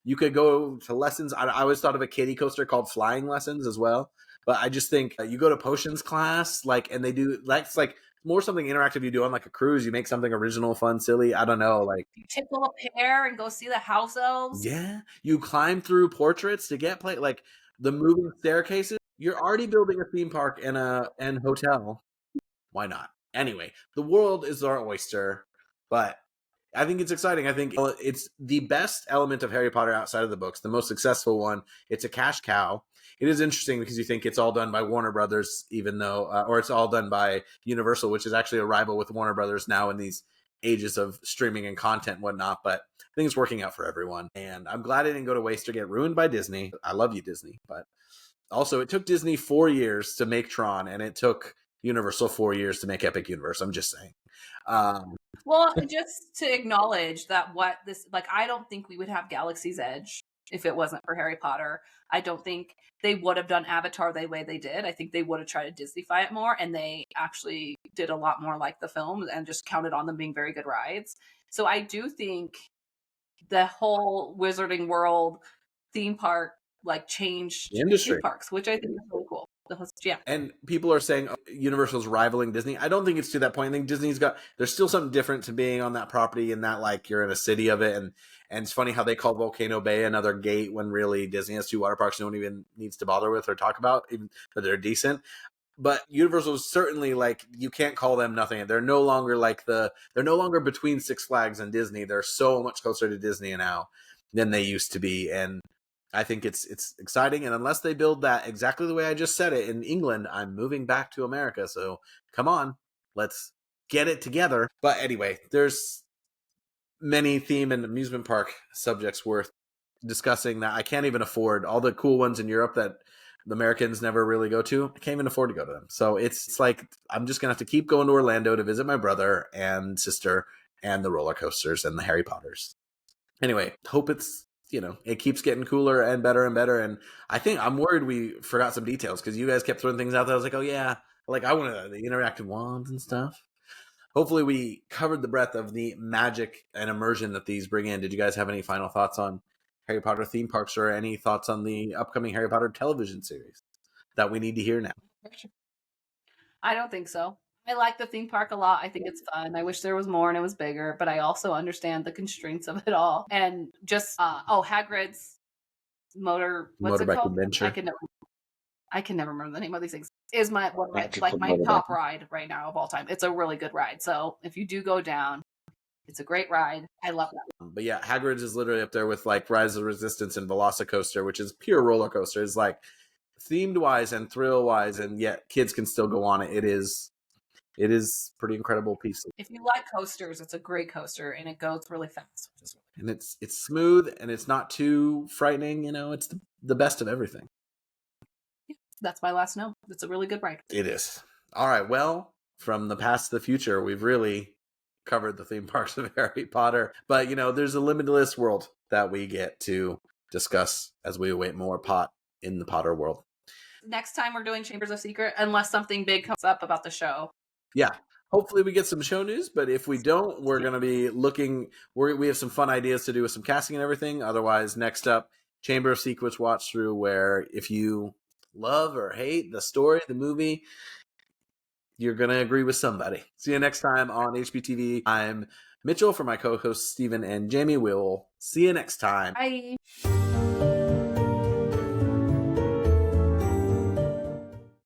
You could go to lessons. I always thought of a kiddie coaster called Flying Lessons as well. But I just think you go to potions class, and they do, that's more something interactive you do on a cruise. You make something original, fun, silly. I don't know. You tickle a pear and go see the house elves. Yeah. You climb through portraits to get the moving staircases. You're already building a theme park and hotel. Why not? Anyway, the world is our oyster, but I think it's exciting. I think it's the best element of Harry Potter outside of the books, the most successful one. It's a cash cow. It is interesting because you think it's all done by Warner Brothers, even though, or it's all done by Universal, which is actually a rival with Warner Brothers now in these ages of streaming and content and whatnot. But I think it's working out for everyone. And I'm glad it didn't go to waste or get ruined by Disney. I love you, Disney. But also, it took Disney 4 years to make Tron, and it took Universal 4 years to make Epic Universe. I'm just saying. Well, just to acknowledge that I don't think we would have Galaxy's Edge if it wasn't for Harry Potter. I don't think they would have done Avatar the way they did. I think they would have tried to Disneyfy it more, and they actually did a lot more like the film and just counted on them being very good rides. So I do think the whole Wizarding World theme park changed the industry theme parks, which I think is really cool. Yeah. And people are saying Universal's rivaling Disney. I don't think it's to that point. I think there's still something different to being on that property, and that you're in a city of it. And it's funny how they call Volcano Bay another gate when really Disney has 2 water parks no one even needs to bother with or talk about, even but they're decent. But Universal is certainly you can't call them nothing. They're no longer they're no longer between Six Flags and Disney. They're so much closer to Disney now than they used to be. And I think it's exciting, and unless they build that exactly the way I just said it in England, I'm moving back to America. So come on, let's get it together. But anyway, there's many theme and amusement park subjects worth discussing that I can't even afford. All the cool ones in Europe that the Americans never really go to, I can't even afford to go to them. So it's I'm just gonna have to keep going to Orlando to visit my brother and sister and the roller coasters and the Harry Potters. Anyway, hope it keeps getting cooler and better and better. And I think I'm worried we forgot some details because you guys kept throwing things out there. I was like, oh yeah, I wanted the interactive wands and stuff. Hopefully we covered the breadth of the magic and immersion that these bring in. Did you guys have any final thoughts on Harry Potter theme parks or any thoughts on the upcoming Harry Potter television series that we need to hear now? I don't think so. I like the theme park a lot. I think it's fun. I wish there was more and it was bigger, but I also understand the constraints of it all. And just Hagrid's motorbike adventure. I can never remember the name of these things. Is my top ride right now of all time. It's a really good ride. So if you do go down, it's a great ride. I love that. But yeah, Hagrid's is literally up there with Rise of the Resistance and Velocicoaster, which is pure roller coaster. It's themed wise and thrill wise, and yet kids can still go on it. It is pretty incredible piece. If you like coasters, it's a great coaster, and it goes really fast. And it's smooth, and it's not too frightening. It's the best of everything. Yeah, that's my last note. It's a really good ride. It is. All right. Well, from the past to the future, we've really covered the theme parks of Harry Potter. But, you know, there's a limitless world that we get to discuss as we await more pot in the Potter world. Next time we're doing Chambers of Secret, unless something big comes up about the show. Yeah. Hopefully we get some show news, but if we don't, we're going to be looking. We have some fun ideas to do with some casting and everything. Otherwise, next up, Chamber of Secrets watch through, where if you love or hate the story, the movie, you're going to agree with somebody. See you next time on HPTV. I'm Mitchell for my co-hosts Stephen and Jamie. We'll see you next time. Bye.